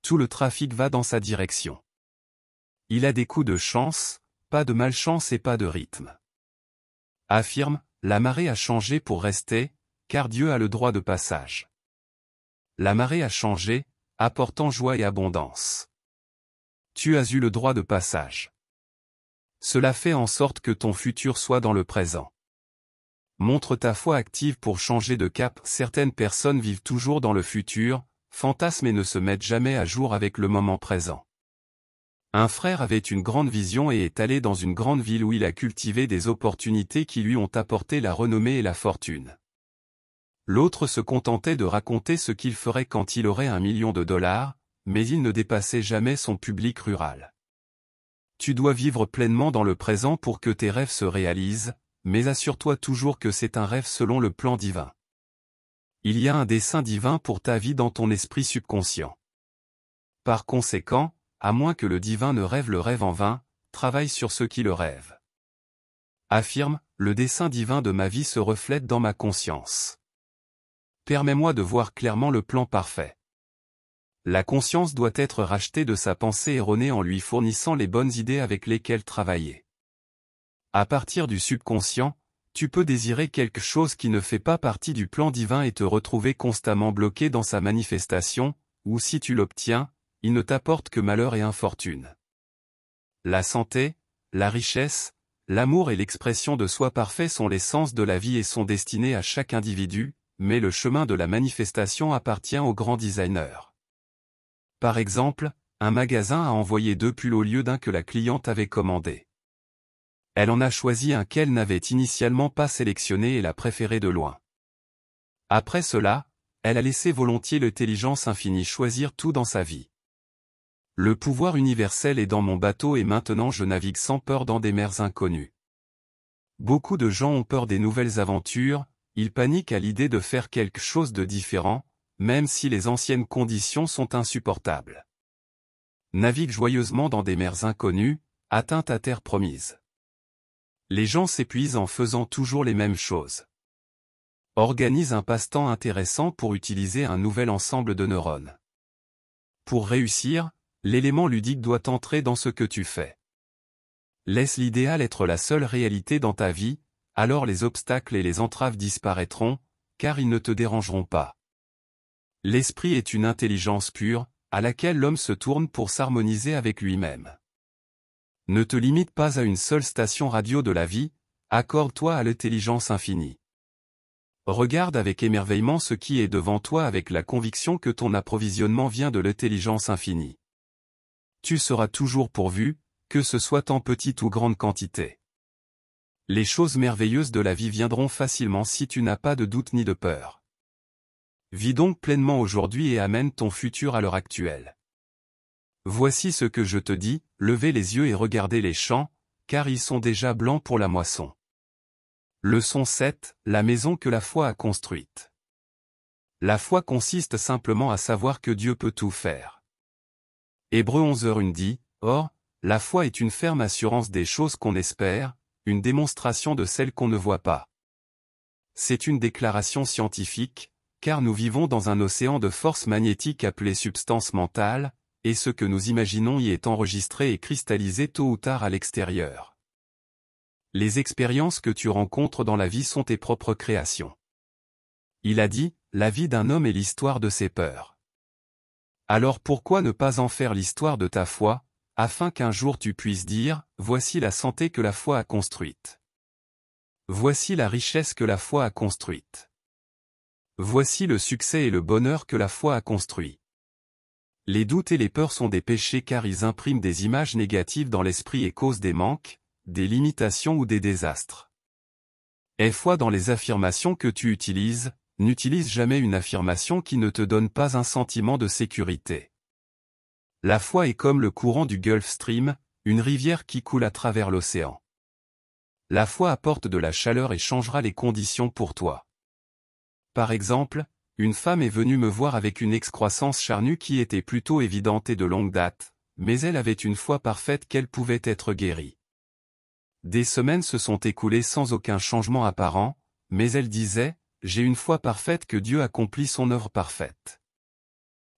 Tout le trafic va dans sa direction. Il a des coups de chance, pas de malchance et pas de rythme. Affirme, la marée a changé pour rester, car Dieu a le droit de passage. La marée a changé, apportant joie et abondance. Tu as eu le droit de passage. Cela fait en sorte que ton futur soit dans le présent. Montre ta foi active pour changer de cap. Certaines personnes vivent toujours dans le futur, fantasment et ne se mettent jamais à jour avec le moment présent. Un frère avait une grande vision et est allé dans une grande ville où il a cultivé des opportunités qui lui ont apporté la renommée et la fortune. L'autre se contentait de raconter ce qu'il ferait quand il aurait $1 million, mais il ne dépassait jamais son public rural. Tu dois vivre pleinement dans le présent pour que tes rêves se réalisent, mais assure-toi toujours que c'est un rêve selon le plan divin. Il y a un dessein divin pour ta vie dans ton esprit subconscient. Par conséquent, à moins que le divin ne rêve le rêve en vain, travaille sur ceux qui le rêvent. Affirme, le dessein divin de ma vie se reflète dans ma conscience. Permets-moi de voir clairement le plan parfait. La conscience doit être rachetée de sa pensée erronée en lui fournissant les bonnes idées avec lesquelles travailler. À partir du subconscient, tu peux désirer quelque chose qui ne fait pas partie du plan divin et te retrouver constamment bloqué dans sa manifestation, ou si tu l'obtiens, il ne t'apporte que malheur et infortune. La santé, la richesse, l'amour et l'expression de soi parfait sont l'essence de la vie et sont destinés à chaque individu, mais le chemin de la manifestation appartient au grand designer. Par exemple, un magasin a envoyé 2 pulls au lieu d'un que la cliente avait commandé. Elle en a choisi un qu'elle n'avait initialement pas sélectionné et l'a préféré de loin. Après cela, elle a laissé volontiers l'intelligence infinie choisir tout dans sa vie. Le pouvoir universel est dans mon bateau et maintenant je navigue sans peur dans des mers inconnues. Beaucoup de gens ont peur des nouvelles aventures, ils paniquent à l'idée de faire quelque chose de différent, même si les anciennes conditions sont insupportables. Navigue joyeusement dans des mers inconnues, atteins ta terre promise. Les gens s'épuisent en faisant toujours les mêmes choses. Organise un passe-temps intéressant pour utiliser un nouvel ensemble de neurones. Pour réussir, l'élément ludique doit entrer dans ce que tu fais. Laisse l'idéal être la seule réalité dans ta vie, alors les obstacles et les entraves disparaîtront, car ils ne te dérangeront pas. L'esprit est une intelligence pure, à laquelle l'homme se tourne pour s'harmoniser avec lui-même. Ne te limite pas à une seule station radio de la vie, accorde-toi à l'intelligence infinie. Regarde avec émerveillement ce qui est devant toi avec la conviction que ton approvisionnement vient de l'intelligence infinie. Tu seras toujours pourvu, que ce soit en petite ou grande quantité. Les choses merveilleuses de la vie viendront facilement si tu n'as pas de doute ni de peur. Vis donc pleinement aujourd'hui et amène ton futur à l'heure actuelle. Voici ce que je te dis, levez les yeux et regardez les champs, car ils sont déjà blancs pour la moisson. Leçon 7, la maison que la foi a construite. La foi consiste simplement à savoir que Dieu peut tout faire. Hébreux 11h1 dit, or, la foi est une ferme assurance des choses qu'on espère, une démonstration de celles qu'on ne voit pas. C'est une déclaration scientifique, car nous vivons dans un océan de force magnétique appelé substance mentale, et ce que nous imaginons y est enregistré et cristallisé tôt ou tard à l'extérieur. Les expériences que tu rencontres dans la vie sont tes propres créations. Il a dit, la vie d'un homme est l'histoire de ses peurs. Alors pourquoi ne pas en faire l'histoire de ta foi, afin qu'un jour tu puisses dire, voici la santé que la foi a construite. Voici la richesse que la foi a construite. Voici le succès et le bonheur que la foi a construit. Les doutes et les peurs sont des péchés car ils impriment des images négatives dans l'esprit et causent des manques, des limitations ou des désastres. Aie foi dans les affirmations que tu utilises, n'utilise jamais une affirmation qui ne te donne pas un sentiment de sécurité. La foi est comme le courant du Gulf Stream, une rivière qui coule à travers l'océan. La foi apporte de la chaleur et changera les conditions pour toi. Par exemple, une femme est venue me voir avec une excroissance charnue qui était plutôt évidente et de longue date, mais elle avait une foi parfaite qu'elle pouvait être guérie. Des semaines se sont écoulées sans aucun changement apparent, mais elle disait, j'ai une foi parfaite que Dieu accomplit son œuvre parfaite.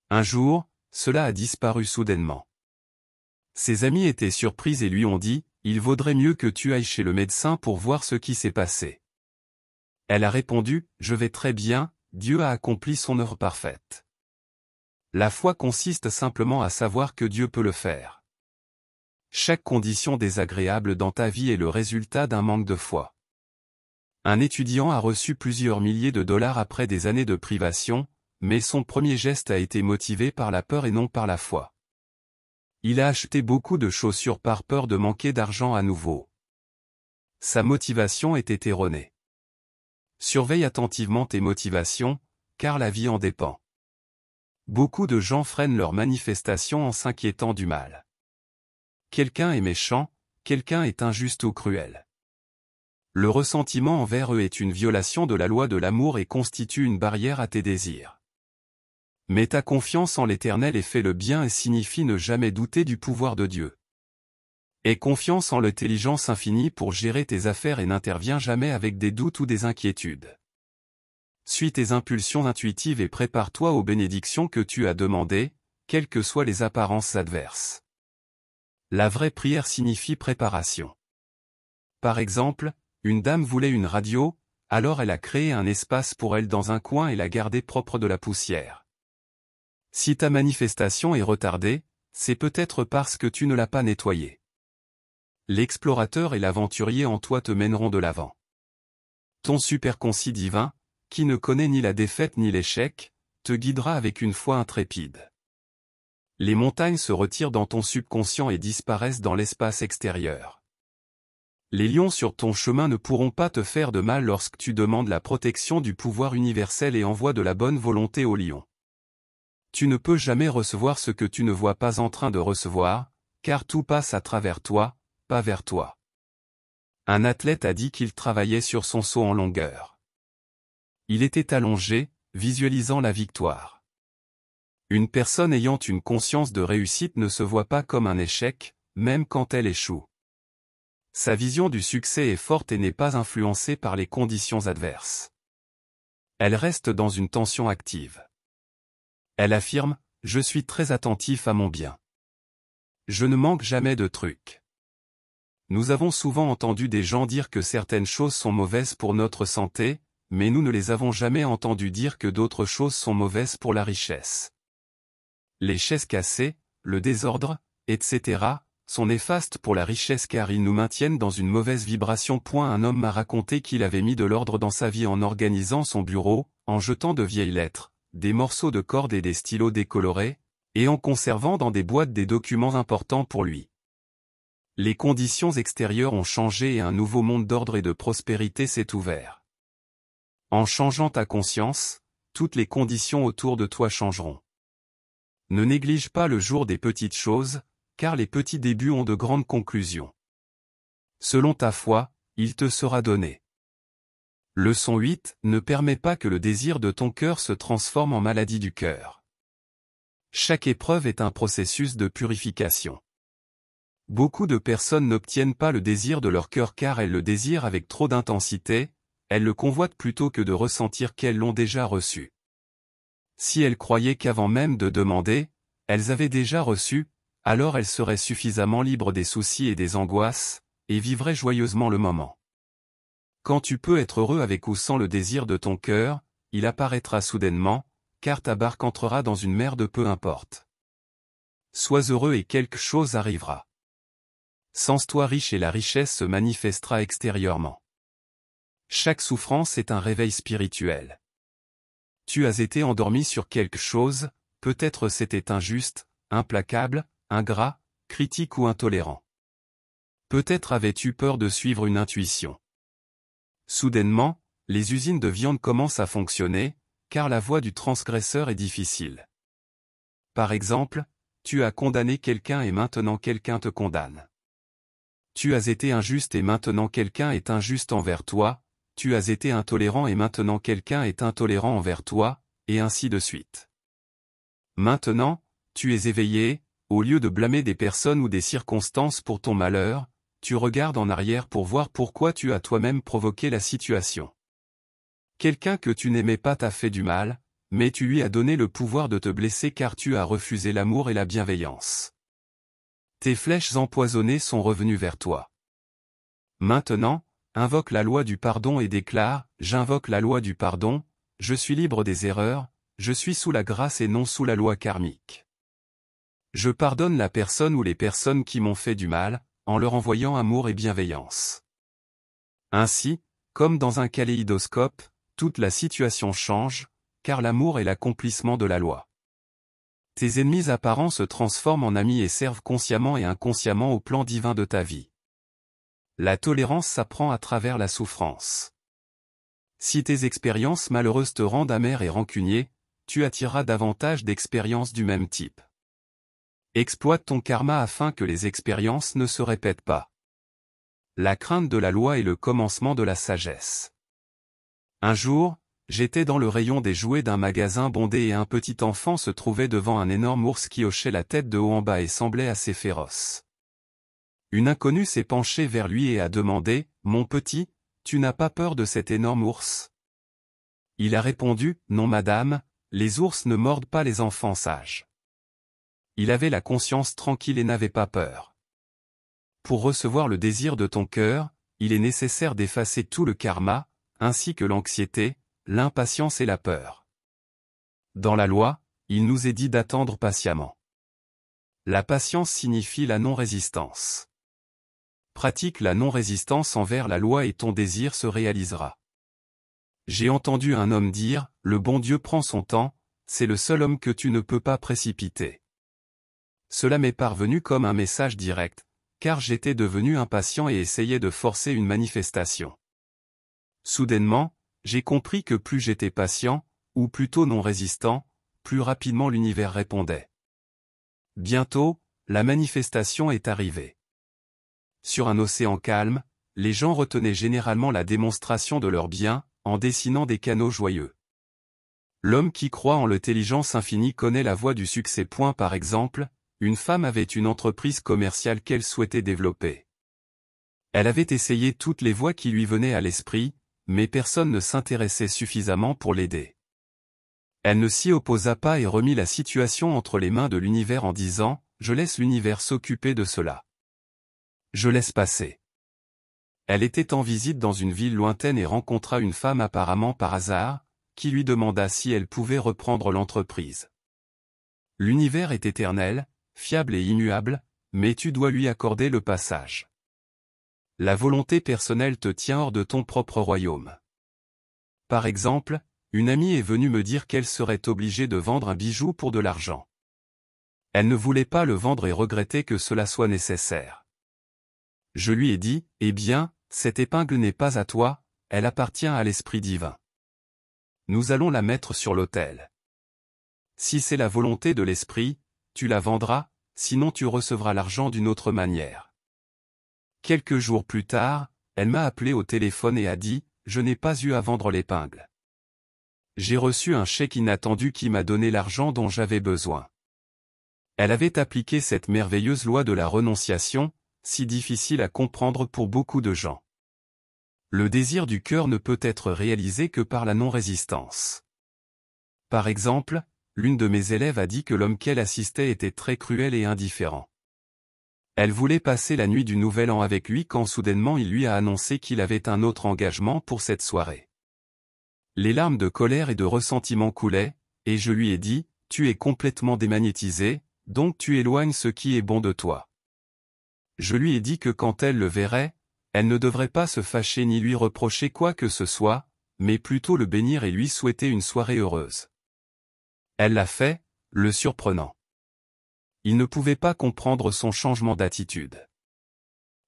Un jour, cela a disparu soudainement. Ses amis étaient surpris et lui ont dit, il vaudrait mieux que tu ailles chez le médecin pour voir ce qui s'est passé. Elle a répondu, je vais très bien, Dieu a accompli son œuvre parfaite. La foi consiste simplement à savoir que Dieu peut le faire. Chaque condition désagréable dans ta vie est le résultat d'un manque de foi. Un étudiant a reçu plusieurs milliers de dollars après des années de privation, mais son premier geste a été motivé par la peur et non par la foi. Il a acheté beaucoup de chaussures par peur de manquer d'argent à nouveau. Sa motivation était erronée. Surveille attentivement tes motivations, car la vie en dépend. Beaucoup de gens freinent leurs manifestations en s'inquiétant du mal. Quelqu'un est méchant, quelqu'un est injuste ou cruel. Le ressentiment envers eux est une violation de la loi de l'amour et constitue une barrière à tes désirs. Mets ta confiance en l'Éternel et fais le bien et signifie ne jamais douter du pouvoir de Dieu. Aie confiance en l'intelligence infinie pour gérer tes affaires et n'interviens jamais avec des doutes ou des inquiétudes. Suis tes impulsions intuitives et prépare-toi aux bénédictions que tu as demandées, quelles que soient les apparences adverses. La vraie prière signifie préparation. Par exemple, une dame voulait une radio, alors elle a créé un espace pour elle dans un coin et l'a gardé propre de la poussière. Si ta manifestation est retardée, c'est peut-être parce que tu ne l'as pas nettoyée. L'explorateur et l'aventurier en toi te mèneront de l'avant. Ton superconscient divin, qui ne connaît ni la défaite ni l'échec, te guidera avec une foi intrépide. Les montagnes se retirent dans ton subconscient et disparaissent dans l'espace extérieur. Les lions sur ton chemin ne pourront pas te faire de mal lorsque tu demandes la protection du pouvoir universel et envoies de la bonne volonté aux lions. Tu ne peux jamais recevoir ce que tu ne vois pas en train de recevoir, car tout passe à travers toi, pas vers toi. Un athlète a dit qu'il travaillait sur son saut en longueur. Il était allongé, visualisant la victoire. Une personne ayant une conscience de réussite ne se voit pas comme un échec, même quand elle échoue. Sa vision du succès est forte et n'est pas influencée par les conditions adverses. Elle reste dans une tension active. Elle affirme « Je suis très attentif à mon bien. Je ne manque jamais de trucs. » Nous avons souvent entendu des gens dire que certaines choses sont mauvaises pour notre santé, mais nous ne les avons jamais entendus dire que d'autres choses sont mauvaises pour la richesse. Les chaises cassées, le désordre, etc., sont néfastes pour la richesse car ils nous maintiennent dans une mauvaise vibration. Un homme m'a raconté qu'il avait mis de l'ordre dans sa vie en organisant son bureau, en jetant de vieilles lettres, des morceaux de corde et des stylos décolorés, et en conservant dans des boîtes des documents importants pour lui. Les conditions extérieures ont changé et un nouveau monde d'ordre et de prospérité s'est ouvert. En changeant ta conscience, toutes les conditions autour de toi changeront. Ne néglige pas le jour des petites choses, car les petits débuts ont de grandes conclusions. Selon ta foi, il te sera donné. Leçon 8, ne permets pas que le désir de ton cœur se transforme en maladie du cœur. Chaque épreuve est un processus de purification. Beaucoup de personnes n'obtiennent pas le désir de leur cœur car elles le désirent avec trop d'intensité, elles le convoitent plutôt que de ressentir qu'elles l'ont déjà reçu. Si elles croyaient qu'avant même de demander, elles avaient déjà reçu, alors elles seraient suffisamment libres des soucis et des angoisses, et vivraient joyeusement le moment. Quand tu peux être heureux avec ou sans le désir de ton cœur, il apparaîtra soudainement, car ta barque entrera dans une mer de peu importe. Sois heureux et quelque chose arrivera. Sens-toi riche et la richesse se manifestera extérieurement. Chaque souffrance est un réveil spirituel. Tu as été endormi sur quelque chose, peut-être c'était injuste, implacable, ingrat, critique ou intolérant. Peut-être avais-tu peur de suivre une intuition. Soudainement, les usines de viande commencent à fonctionner, car la voie du transgresseur est difficile. Par exemple, tu as condamné quelqu'un et maintenant quelqu'un te condamne. Tu as été injuste et maintenant quelqu'un est injuste envers toi, tu as été intolérant et maintenant quelqu'un est intolérant envers toi, et ainsi de suite. Maintenant, tu es éveillé, au lieu de blâmer des personnes ou des circonstances pour ton malheur, tu regardes en arrière pour voir pourquoi tu as toi-même provoqué la situation. Quelqu'un que tu n'aimais pas t'a fait du mal, mais tu lui as donné le pouvoir de te blesser car tu as refusé l'amour et la bienveillance. Tes flèches empoisonnées sont revenues vers toi. Maintenant, invoque la loi du pardon et déclare « J'invoque la loi du pardon, je suis libre des erreurs, je suis sous la grâce et non sous la loi karmique. Je pardonne la personne ou les personnes qui m'ont fait du mal, en leur envoyant amour et bienveillance. » Ainsi, comme dans un kaléidoscope, toute la situation change, car l'amour est l'accomplissement de la loi. Tes ennemis apparents se transforment en amis et servent consciemment et inconsciemment au plan divin de ta vie. La tolérance s'apprend à travers la souffrance. Si tes expériences malheureuses te rendent amer et rancunier, tu attireras davantage d'expériences du même type. Exploite ton karma afin que les expériences ne se répètent pas. La crainte de la loi est le commencement de la sagesse. Un jour, j'étais dans le rayon des jouets d'un magasin bondé et un petit enfant se trouvait devant un énorme ours qui hochait la tête de haut en bas et semblait assez féroce. Une inconnue s'est penchée vers lui et a demandé « Mon petit, tu n'as pas peur de cet énorme ours ?» Il a répondu « Non madame, les ours ne mordent pas les enfants sages. » Il avait la conscience tranquille et n'avait pas peur. Pour recevoir le désir de ton cœur, il est nécessaire d'effacer tout le karma, ainsi que l'anxiété, l'impatience et la peur. Dans la loi, il nous est dit d'attendre patiemment. La patience signifie la non-résistance. Pratique la non-résistance envers la loi et ton désir se réalisera. J'ai entendu un homme dire, « Le bon Dieu prend son temps, c'est le seul homme que tu ne peux pas précipiter. » Cela m'est parvenu comme un message direct, car j'étais devenu impatient et essayais de forcer une manifestation. Soudainement, j'ai compris que plus j'étais patient, ou plutôt non résistant, plus rapidement l'univers répondait. Bientôt, la manifestation est arrivée. Sur un océan calme, les gens retenaient généralement la démonstration de leur bien, en dessinant des canaux joyeux. L'homme qui croit en l'intelligence infinie connaît la voie du succès. Par exemple, une femme avait une entreprise commerciale qu'elle souhaitait développer. Elle avait essayé toutes les voies qui lui venaient à l'esprit, mais personne ne s'intéressait suffisamment pour l'aider. Elle ne s'y opposa pas et remit la situation entre les mains de l'univers en disant « Je laisse l'univers s'occuper de cela. Je laisse passer ». Elle était en visite dans une ville lointaine et rencontra une femme apparemment par hasard, qui lui demanda si elle pouvait reprendre l'entreprise. L'univers est éternel, fiable et immuable, mais tu dois lui accorder le passage. La volonté personnelle te tient hors de ton propre royaume. Par exemple, une amie est venue me dire qu'elle serait obligée de vendre un bijou pour de l'argent. Elle ne voulait pas le vendre et regrettait que cela soit nécessaire. Je lui ai dit, eh bien, cette épingle n'est pas à toi, elle appartient à l'Esprit divin. Nous allons la mettre sur l'autel. Si c'est la volonté de l'Esprit, tu la vendras, sinon tu recevras l'argent d'une autre manière. Quelques jours plus tard, elle m'a appelé au téléphone et a dit, je n'ai pas eu à vendre l'épingle. J'ai reçu un chèque inattendu qui m'a donné l'argent dont j'avais besoin. Elle avait appliqué cette merveilleuse loi de la renonciation, si difficile à comprendre pour beaucoup de gens. Le désir du cœur ne peut être réalisé que par la non-résistance. Par exemple, l'une de mes élèves a dit que l'homme qu'elle assistait était très cruel et indifférent. Elle voulait passer la nuit du Nouvel An avec lui quand soudainement il lui a annoncé qu'il avait un autre engagement pour cette soirée. Les larmes de colère et de ressentiment coulaient, et je lui ai dit, tu es complètement démagnétisé, donc tu éloignes ce qui est bon de toi. Je lui ai dit que quand elle le verrait, elle ne devrait pas se fâcher ni lui reprocher quoi que ce soit, mais plutôt le bénir et lui souhaiter une soirée heureuse. Elle l'a fait, le surprenant. Il ne pouvait pas comprendre son changement d'attitude.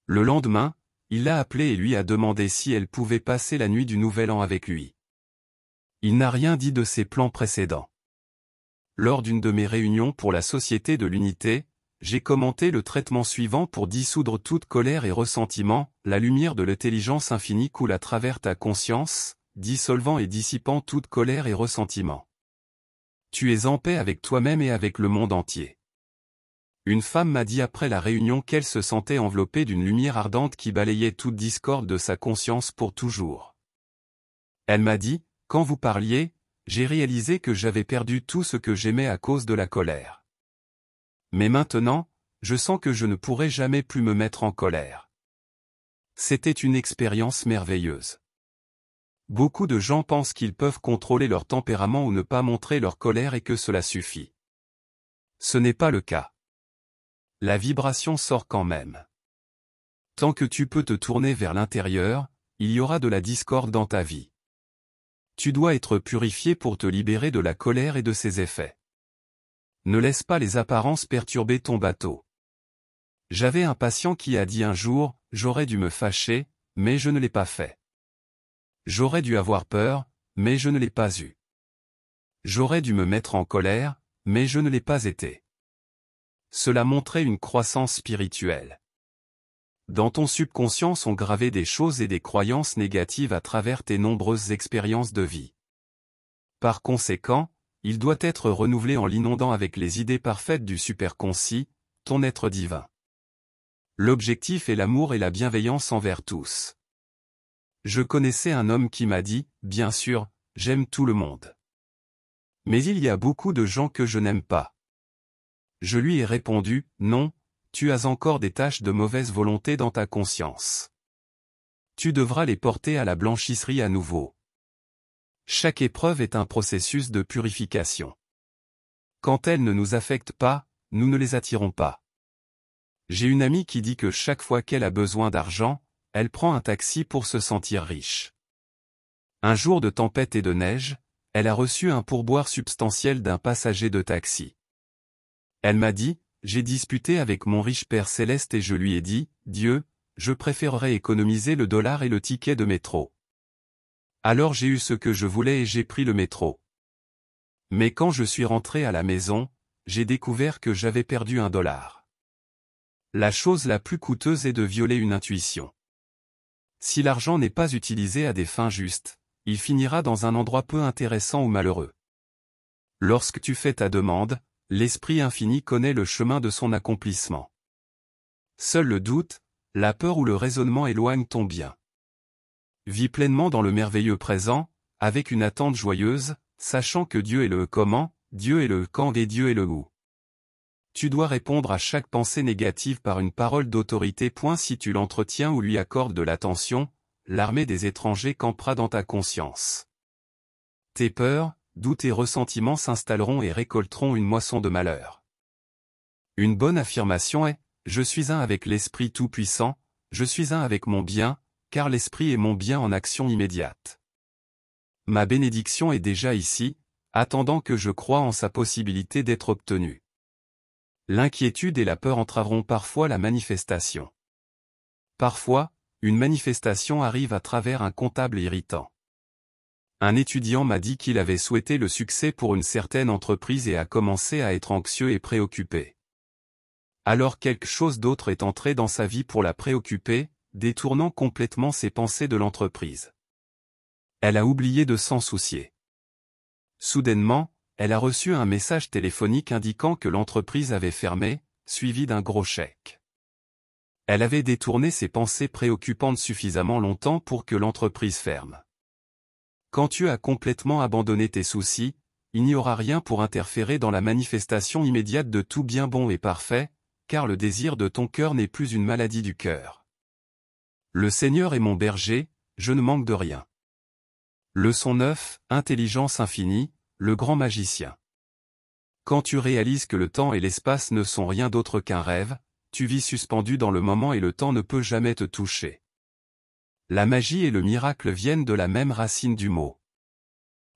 Le lendemain, il l'a appelée et lui a demandé si elle pouvait passer la nuit du Nouvel An avec lui. Il n'a rien dit de ses plans précédents. Lors d'une de mes réunions pour la Société de l'Unité, j'ai commenté le traitement suivant pour dissoudre toute colère et ressentiment, la lumière de l'intelligence infinie coule à travers ta conscience, dissolvant et dissipant toute colère et ressentiment. Tu es en paix avec toi-même et avec le monde entier. Une femme m'a dit après la réunion qu'elle se sentait enveloppée d'une lumière ardente qui balayait toute discorde de sa conscience pour toujours. Elle m'a dit, quand vous parliez, j'ai réalisé que j'avais perdu tout ce que j'aimais à cause de la colère. Mais maintenant, je sens que je ne pourrai jamais plus me mettre en colère. C'était une expérience merveilleuse. Beaucoup de gens pensent qu'ils peuvent contrôler leur tempérament ou ne pas montrer leur colère et que cela suffit. Ce n'est pas le cas. La vibration sort quand même. Tant que tu peux te tourner vers l'intérieur, il y aura de la discorde dans ta vie. Tu dois être purifié pour te libérer de la colère et de ses effets. Ne laisse pas les apparences perturber ton bateau. J'avais un patient qui a dit un jour, j'aurais dû me fâcher, mais je ne l'ai pas fait. J'aurais dû avoir peur, mais je ne l'ai pas eu. J'aurais dû me mettre en colère, mais je ne l'ai pas été. Cela montrait une croissance spirituelle. Dans ton subconscient sont gravées des choses et des croyances négatives à travers tes nombreuses expériences de vie. Par conséquent, il doit être renouvelé en l'inondant avec les idées parfaites du superconscient, ton être divin. L'objectif est l'amour et la bienveillance envers tous. Je connaissais un homme qui m'a dit, bien sûr, j'aime tout le monde. Mais il y a beaucoup de gens que je n'aime pas. Je lui ai répondu, non, tu as encore des taches de mauvaise volonté dans ta conscience. Tu devras les porter à la blanchisserie à nouveau. Chaque épreuve est un processus de purification. Quand elles ne nous affectent pas, nous ne les attirons pas. J'ai une amie qui dit que chaque fois qu'elle a besoin d'argent, elle prend un taxi pour se sentir riche. Un jour de tempête et de neige, elle a reçu un pourboire substantiel d'un passager de taxi. Elle m'a dit, j'ai disputé avec mon riche Père Céleste et je lui ai dit, Dieu, je préférerais économiser le dollar et le ticket de métro. Alors j'ai eu ce que je voulais et j'ai pris le métro. Mais quand je suis rentré à la maison, j'ai découvert que j'avais perdu $1. La chose la plus coûteuse est de violer une intuition. Si l'argent n'est pas utilisé à des fins justes, il finira dans un endroit peu intéressant ou malheureux. Lorsque tu fais ta demande, l'Esprit infini connaît le chemin de son accomplissement. Seul le doute, La peur ou le raisonnement éloignent ton bien. Vis pleinement dans le merveilleux présent, avec une attente joyeuse, sachant que Dieu est le comment, Dieu est le quand et Dieu est le où. Tu dois répondre à chaque pensée négative par une parole d'autorité. Si tu l'entretiens ou lui accordes de l'attention, l'armée des étrangers campera dans ta conscience. Tes peurs, doutes et ressentiments s'installeront et récolteront une moisson de malheur. Une bonne affirmation est « Je suis un avec l'Esprit Tout-Puissant, je suis un avec mon bien, car l'Esprit est mon bien en action immédiate. Ma bénédiction est déjà ici, attendant que je croie en sa possibilité d'être obtenue. » L'inquiétude et la peur entraveront parfois la manifestation. Parfois, une manifestation arrive à travers un comptable irritant. Un étudiant m'a dit qu'il avait souhaité le succès pour une certaine entreprise et a commencé à être anxieux et préoccupé. Alors quelque chose d'autre est entré dans sa vie pour la préoccuper, détournant complètement ses pensées de l'entreprise. Elle a oublié de s'en soucier. Soudainement, elle a reçu un message téléphonique indiquant que l'entreprise avait fermé, suivi d'un gros chèque. Elle avait détourné ses pensées préoccupantes suffisamment longtemps pour que l'entreprise ferme. Quand tu as complètement abandonné tes soucis, il n'y aura rien pour interférer dans la manifestation immédiate de tout bien bon et parfait, car le désir de ton cœur n'est plus une maladie du cœur. Le Seigneur est mon berger, je ne manque de rien. Leçon 9, Intelligence infinie, le grand magicien. Quand tu réalises que le temps et l'espace ne sont rien d'autre qu'un rêve, tu vis suspendu dans le moment et le temps ne peut jamais te toucher. La magie et le miracle viennent de la même racine du mot.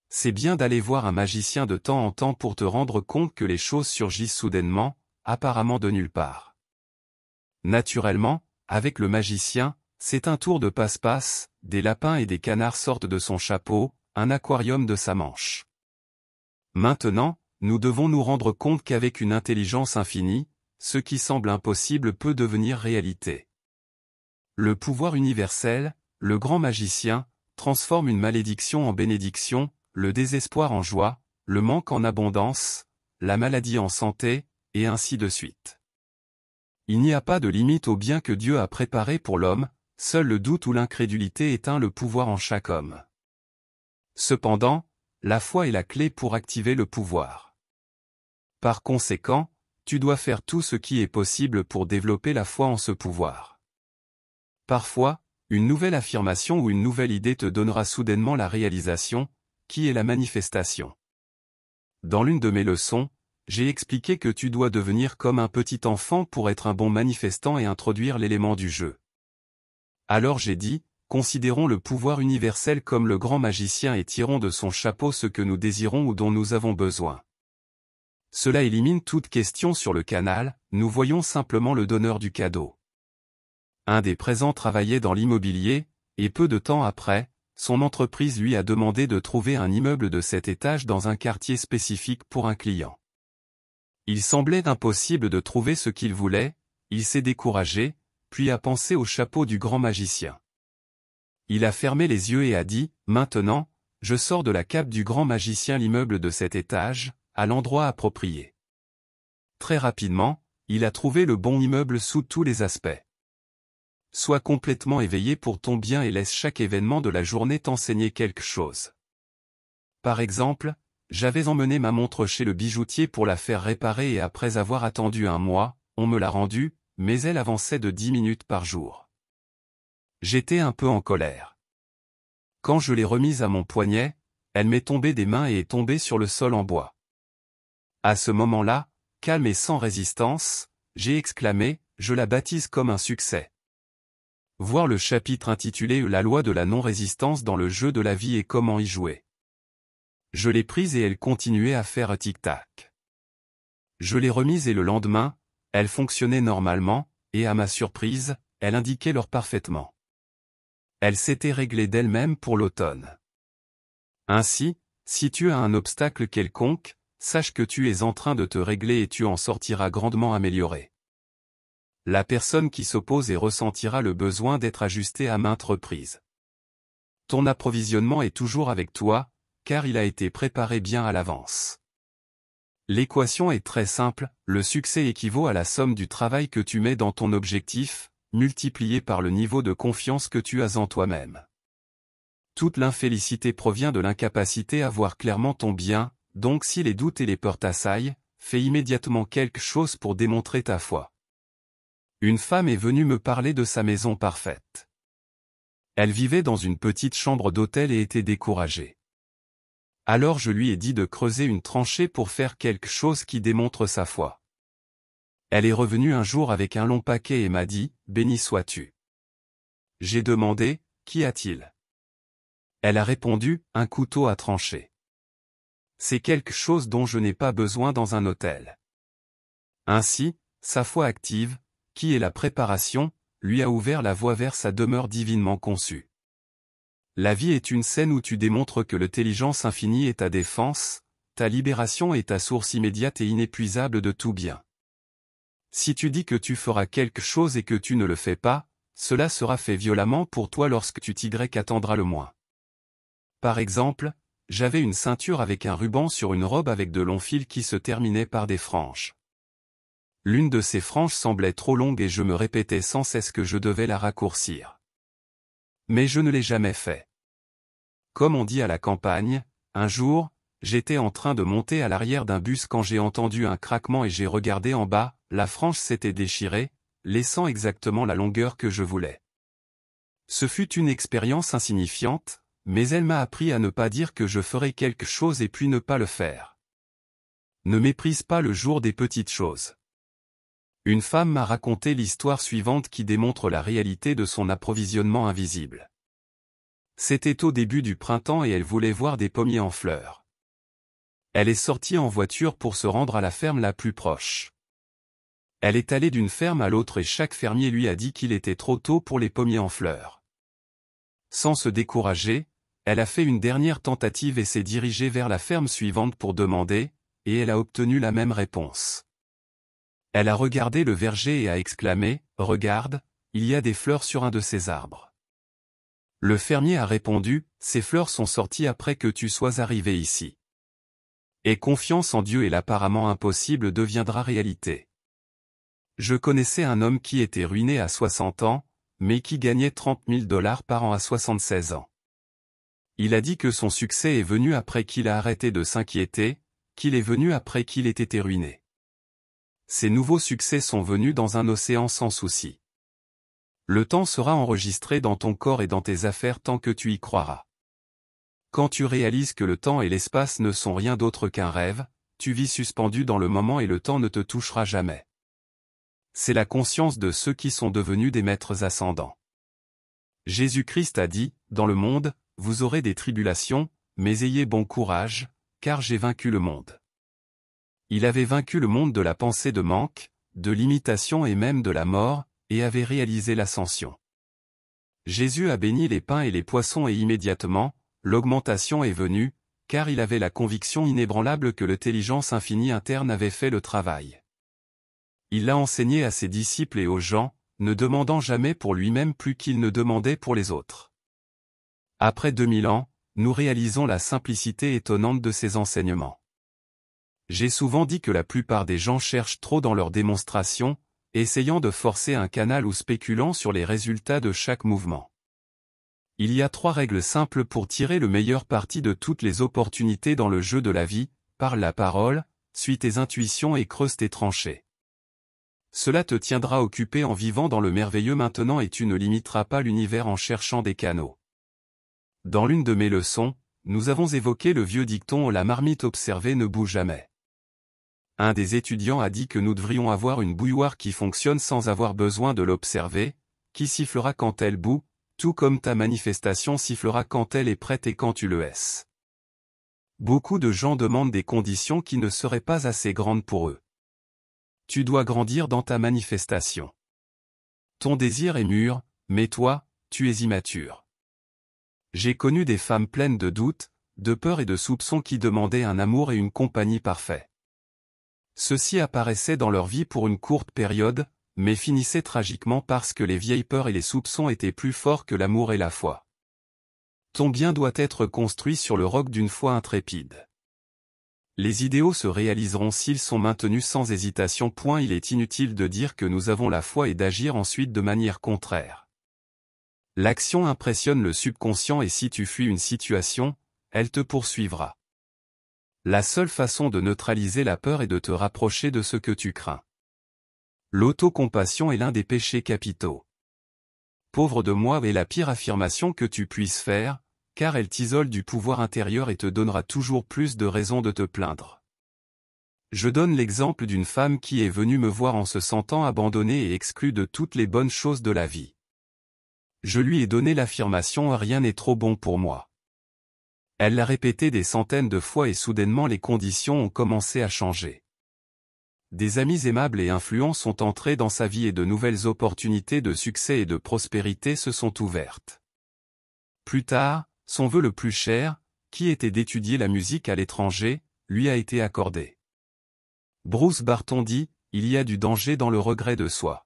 C'est bien d'aller voir un magicien de temps en temps pour te rendre compte que les choses surgissent soudainement, apparemment de nulle part. Naturellement, avec le magicien, c'est un tour de passe-passe, des lapins et des canards sortent de son chapeau, un aquarium de sa manche. Maintenant, nous devons nous rendre compte qu'avec une intelligence infinie, ce qui semble impossible peut devenir réalité. Le pouvoir universel, le grand magicien, transforme une malédiction en bénédiction, le désespoir en joie, le manque en abondance, la maladie en santé, et ainsi de suite. Il n'y a pas de limite au bien que Dieu a préparé pour l'homme, seul le doute ou l'incrédulité éteint le pouvoir en chaque homme. Cependant, la foi est la clé pour activer le pouvoir. Par conséquent, tu dois faire tout ce qui est possible pour développer la foi en ce pouvoir. Parfois, une nouvelle affirmation ou une nouvelle idée te donnera soudainement la réalisation, qui est la manifestation. Dans l'une de mes leçons, j'ai expliqué que tu dois devenir comme un petit enfant pour être un bon manifestant et introduire l'élément du jeu. Alors j'ai dit, considérons le pouvoir universel comme le grand magicien et tirons de son chapeau ce que nous désirons ou dont nous avons besoin. Cela élimine toute question sur le canal, nous voyons simplement le donneur du cadeau. Un des présents travaillait dans l'immobilier, et peu de temps après, son entreprise lui a demandé de trouver un immeuble de 7 étages dans un quartier spécifique pour un client. Il semblait impossible de trouver ce qu'il voulait, il s'est découragé, puis a pensé au chapeau du grand magicien. Il a fermé les yeux et a dit, « Maintenant, je sors de la cape du grand magicien l'immeuble de 7 étages, à l'endroit approprié. » Très rapidement, il a trouvé le bon immeuble sous tous les aspects. Sois complètement éveillé pour ton bien et laisse chaque événement de la journée t'enseigner quelque chose. Par exemple, j'avais emmené ma montre chez le bijoutier pour la faire réparer et après avoir attendu un mois, on me l'a rendue, mais elle avançait de 10 minutes par jour. J'étais un peu en colère. Quand je l'ai remise à mon poignet, elle m'est tombée des mains et est tombée sur le sol en bois. À ce moment-là, calme et sans résistance, j'ai exclamé, je la baptise comme un succès. Voir le chapitre intitulé « La loi de la non-résistance dans le jeu de la vie et comment y jouer ». Je l'ai prise et elle continuait à faire tic-tac. Je l'ai remise et le lendemain, elle fonctionnait normalement, et à ma surprise, elle indiquait l'heure parfaitement. Elle s'était réglée d'elle-même pour l'automne. Ainsi, si tu as un obstacle quelconque, sache que tu es en train de te régler et tu en sortiras grandement amélioré. La personne qui s'oppose et ressentira le besoin d'être ajustée à maintes reprises. Ton approvisionnement est toujours avec toi, car il a été préparé bien à l'avance. L'équation est très simple, le succès équivaut à la somme du travail que tu mets dans ton objectif, multiplié par le niveau de confiance que tu as en toi-même. Toute l'infélicité provient de l'incapacité à voir clairement ton bien, donc si les doutes et les peurs t'assaillent, fais immédiatement quelque chose pour démontrer ta foi. Une femme est venue me parler de sa maison parfaite. Elle vivait dans une petite chambre d'hôtel et était découragée. Alors je lui ai dit de creuser une tranchée pour faire quelque chose qui démontre sa foi. Elle est revenue un jour avec un long paquet et m'a dit « Béni sois-tu ». J'ai demandé « Qu'y a-t-il » Elle a répondu « Un couteau à trancher ». C'est quelque chose dont je n'ai pas besoin dans un hôtel. Ainsi, sa foi active, qui est la préparation, lui a ouvert la voie vers sa demeure divinement conçue. La vie est une scène où tu démontres que l'intelligence infinie est ta défense, ta libération est ta source immédiate et inépuisable de tout bien. Si tu dis que tu feras quelque chose et que tu ne le fais pas, cela sera fait violemment pour toi lorsque tu t'attendras le moins. Par exemple, j'avais une ceinture avec un ruban sur une robe avec de longs fils qui se terminaient par des franges. L'une de ces franges semblait trop longue et je me répétais sans cesse que je devais la raccourcir. Mais je ne l'ai jamais fait. Comme on dit à la campagne, un jour, j'étais en train de monter à l'arrière d'un bus quand j'ai entendu un craquement et j'ai regardé en bas, la frange s'était déchirée, laissant exactement la longueur que je voulais. Ce fut une expérience insignifiante, mais elle m'a appris à ne pas dire que je ferais quelque chose et puis ne pas le faire. Ne méprise pas le jour des petites choses. Une femme m'a raconté l'histoire suivante qui démontre la réalité de son approvisionnement invisible. C'était au début du printemps et elle voulait voir des pommiers en fleurs. Elle est sortie en voiture pour se rendre à la ferme la plus proche. Elle est allée d'une ferme à l'autre et chaque fermier lui a dit qu'il était trop tôt pour les pommiers en fleurs. Sans se décourager, elle a fait une dernière tentative et s'est dirigée vers la ferme suivante pour demander, et elle a obtenu la même réponse. Elle a regardé le verger et a exclamé « Regarde, il y a des fleurs sur un de ces arbres. » Le fermier a répondu « Ces fleurs sont sorties après que tu sois arrivé ici. » Et confiance en Dieu et l'apparemment impossible deviendra réalité. Je connaissais un homme qui était ruiné à 60 ans, mais qui gagnait $30 000 par an à 76 ans. Il a dit que son succès est venu après qu'il a arrêté de s'inquiéter, qu'il est venu après qu'il ait été ruiné. Ces nouveaux succès sont venus dans un océan sans souci. Le temps sera enregistré dans ton corps et dans tes affaires tant que tu y croiras. Quand tu réalises que le temps et l'espace ne sont rien d'autre qu'un rêve, tu vis suspendu dans le moment et le temps ne te touchera jamais. C'est la conscience de ceux qui sont devenus des maîtres ascendants. Jésus-Christ a dit, « Dans le monde, vous aurez des tribulations, mais ayez bon courage, car j'ai vaincu le monde. » Il avait vaincu le monde de la pensée de manque, de l'imitation et même de la mort, et avait réalisé l'ascension. Jésus a béni les pains et les poissons et immédiatement, l'augmentation est venue, car il avait la conviction inébranlable que l'intelligence infinie interne avait fait le travail. Il l'a enseigné à ses disciples et aux gens, ne demandant jamais pour lui-même plus qu'il ne demandait pour les autres. Après 2000 ans, nous réalisons la simplicité étonnante de ses enseignements. J'ai souvent dit que la plupart des gens cherchent trop dans leurs démonstrations, essayant de forcer un canal ou spéculant sur les résultats de chaque mouvement. Il y a 3 règles simples pour tirer le meilleur parti de toutes les opportunités dans le jeu de la vie: parle la parole, suis tes intuitions et creuse tes tranchées. Cela te tiendra occupé en vivant dans le merveilleux maintenant et tu ne limiteras pas l'univers en cherchant des canaux. Dans l'une de mes leçons, nous avons évoqué le vieux dicton « La marmite observée ne bout jamais ». Un des étudiants a dit que nous devrions avoir une bouilloire qui fonctionne sans avoir besoin de l'observer, qui sifflera quand elle bout, tout comme ta manifestation sifflera quand elle est prête et quand tu le es. Beaucoup de gens demandent des conditions qui ne seraient pas assez grandes pour eux. Tu dois grandir dans ta manifestation. Ton désir est mûr, mais toi, tu es immature. J'ai connu des femmes pleines de doutes, de peur et de soupçons qui demandaient un amour et une compagnie parfaits. Ceux-ci apparaissaient dans leur vie pour une courte période, mais finissaient tragiquement parce que les vieilles peurs et les soupçons étaient plus forts que l'amour et la foi. Ton bien doit être construit sur le roc d'une foi intrépide. Les idéaux se réaliseront s'ils sont maintenus sans hésitation. Il est inutile de dire que nous avons la foi et d'agir ensuite de manière contraire. L'action impressionne le subconscient et si tu fuis une situation, elle te poursuivra. La seule façon de neutraliser la peur est de te rapprocher de ce que tu crains. L'autocompassion est l'un des péchés capitaux. Pauvre de moi est la pire affirmation que tu puisses faire, car elle t'isole du pouvoir intérieur et te donnera toujours plus de raisons de te plaindre. Je donne l'exemple d'une femme qui est venue me voir en se sentant abandonnée et exclue de toutes les bonnes choses de la vie. Je lui ai donné l'affirmation « rien n'est trop bon pour moi ». Elle l'a répété des centaines de fois et soudainement les conditions ont commencé à changer. Des amis aimables et influents sont entrés dans sa vie et de nouvelles opportunités de succès et de prospérité se sont ouvertes. Plus tard, son vœu le plus cher, qui était d'étudier la musique à l'étranger, lui a été accordé. Bruce Barton dit, il y a du danger dans le regret de soi.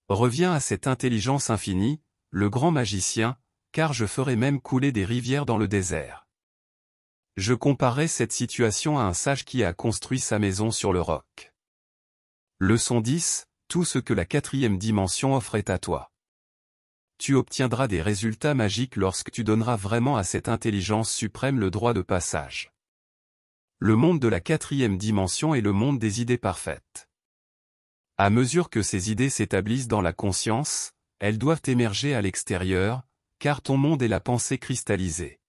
Reviens à cette intelligence infinie, le grand magicien, car je ferai même couler des rivières dans le désert. Je comparais cette situation à un sage qui a construit sa maison sur le roc. Leçon 10, tout ce que la 4e dimension offre est à toi. Tu obtiendras des résultats magiques lorsque tu donneras vraiment à cette intelligence suprême le droit de passage. Le monde de la 4e dimension est le monde des idées parfaites. À mesure que ces idées s'établissent dans la conscience, elles doivent émerger à l'extérieur, car ton monde est la pensée cristallisée.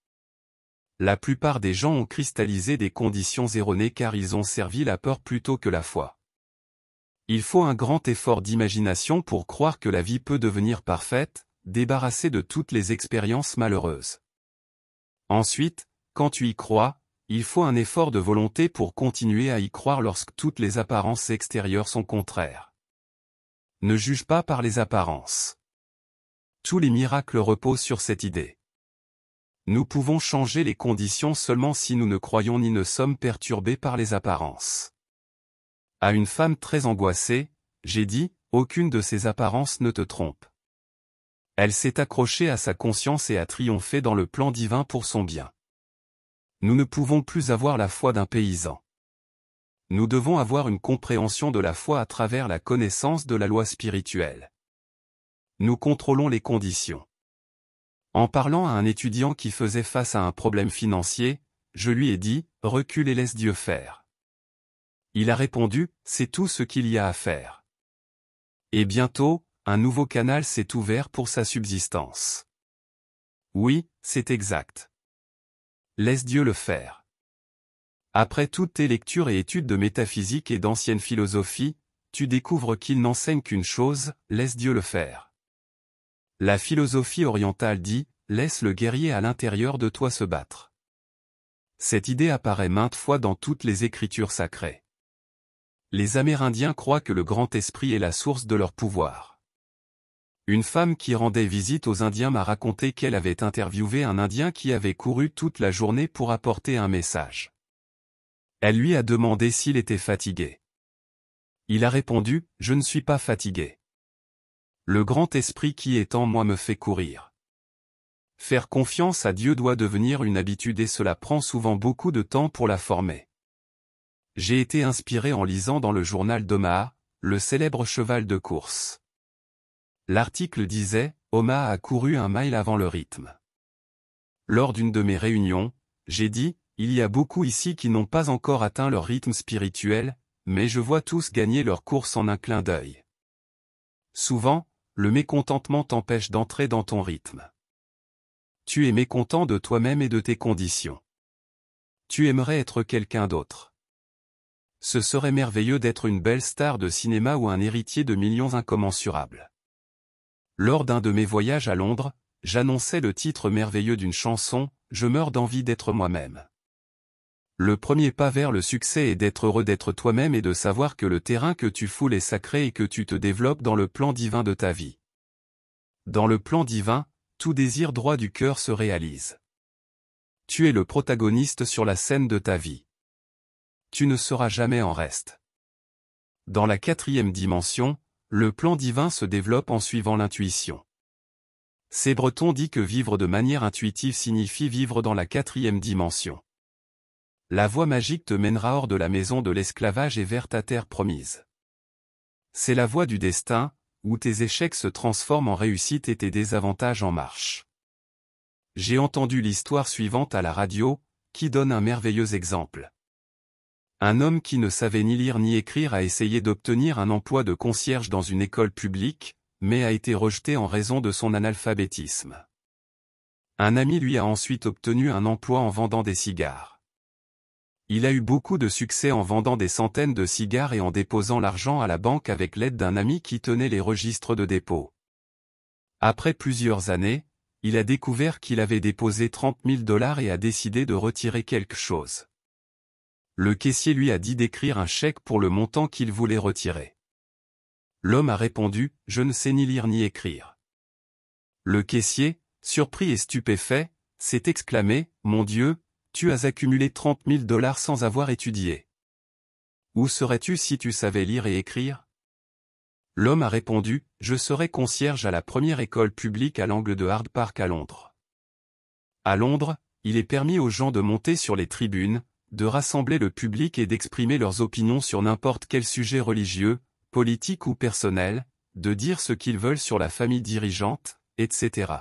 La plupart des gens ont cristallisé des conditions erronées car ils ont servi la peur plutôt que la foi. Il faut un grand effort d'imagination pour croire que la vie peut devenir parfaite, débarrassée de toutes les expériences malheureuses. Ensuite, quand tu y crois, il faut un effort de volonté pour continuer à y croire lorsque toutes les apparences extérieures sont contraires. Ne juge pas par les apparences. Tous les miracles reposent sur cette idée. Nous pouvons changer les conditions seulement si nous ne croyons ni ne sommes perturbés par les apparences. À une femme très angoissée, j'ai dit, aucune de ces apparences ne te trompe. Elle s'est accrochée à sa conscience et a triomphé dans le plan divin pour son bien. Nous ne pouvons plus avoir la foi d'un paysan. Nous devons avoir une compréhension de la foi à travers la connaissance de la loi spirituelle. Nous contrôlons les conditions. En parlant à un étudiant qui faisait face à un problème financier, je lui ai dit, recule et laisse Dieu faire. Il a répondu, c'est tout ce qu'il y a à faire. Et bientôt, un nouveau canal s'est ouvert pour sa subsistance. Oui, c'est exact. Laisse Dieu le faire. Après toutes tes lectures et études de métaphysique et d'ancienne philosophie, tu découvres qu'il n'enseigne qu'une chose, laisse Dieu le faire. La philosophie orientale dit, laisse le guerrier à l'intérieur de toi se battre. Cette idée apparaît maintes fois dans toutes les écritures sacrées. Les Amérindiens croient que le grand esprit est la source de leur pouvoir. Une femme qui rendait visite aux Indiens m'a raconté qu'elle avait interviewé un Indien qui avait couru toute la journée pour apporter un message. Elle lui a demandé s'il était fatigué. Il a répondu, « Je ne suis pas fatigué. Le grand esprit qui est en moi me fait courir. » Faire confiance à Dieu doit devenir une habitude et cela prend souvent beaucoup de temps pour la former. J'ai été inspiré en lisant dans le journal d'Omaha, le célèbre cheval de course. L'article disait, Omaha a couru 1 mile avant le rythme. Lors d'une de mes réunions, j'ai dit, il y a beaucoup ici qui n'ont pas encore atteint leur rythme spirituel, mais je vois tous gagner leur course en un clin d'œil. Souvent, le mécontentement t'empêche d'entrer dans ton rythme. Tu es mécontent de toi-même et de tes conditions. Tu aimerais être quelqu'un d'autre. Ce serait merveilleux d'être une belle star de cinéma ou un héritier de millions incommensurables. Lors d'un de mes voyages à Londres, j'annonçais le titre merveilleux d'une chanson, « Je meurs d'envie d'être moi-même ». Le premier pas vers le succès est d'être heureux d'être toi-même et de savoir que le terrain que tu foules est sacré et que tu te développes dans le plan divin de ta vie. Dans le plan divin, tout désir droit du cœur se réalise. Tu es le protagoniste sur la scène de ta vie. Tu ne seras jamais en reste. Dans la 4e dimension, le plan divin se développe en suivant l'intuition. C. Breton dit que vivre de manière intuitive signifie vivre dans la 4e dimension. La voie magique te mènera hors de la maison de l'esclavage et vers ta terre promise. C'est la voie du destin, où tes échecs se transforment en réussite et tes désavantages en marche. J'ai entendu l'histoire suivante à la radio, qui donne un merveilleux exemple. Un homme qui ne savait ni lire ni écrire a essayé d'obtenir un emploi de concierge dans une école publique, mais a été rejeté en raison de son analphabétisme. Un ami lui a ensuite obtenu un emploi en vendant des cigares. Il a eu beaucoup de succès en vendant des centaines de cigares et en déposant l'argent à la banque avec l'aide d'un ami qui tenait les registres de dépôt. Après plusieurs années, il a découvert qu'il avait déposé 30 000 $ et a décidé de retirer quelque chose. Le caissier lui a dit d'écrire un chèque pour le montant qu'il voulait retirer. L'homme a répondu « Je ne sais ni lire ni écrire ». Le caissier, surpris et stupéfait, s'est exclamé « Mon Dieu, tu as accumulé 30 000 $ sans avoir étudié. Où serais-tu si tu savais lire et écrire ?» L'homme a répondu « Je serai concierge à la première école publique à l'angle de Hyde Park à Londres. » À Londres, il est permis aux gens de monter sur les tribunes, de rassembler le public et d'exprimer leurs opinions sur n'importe quel sujet religieux, politique ou personnel, de dire ce qu'ils veulent sur la famille dirigeante, etc.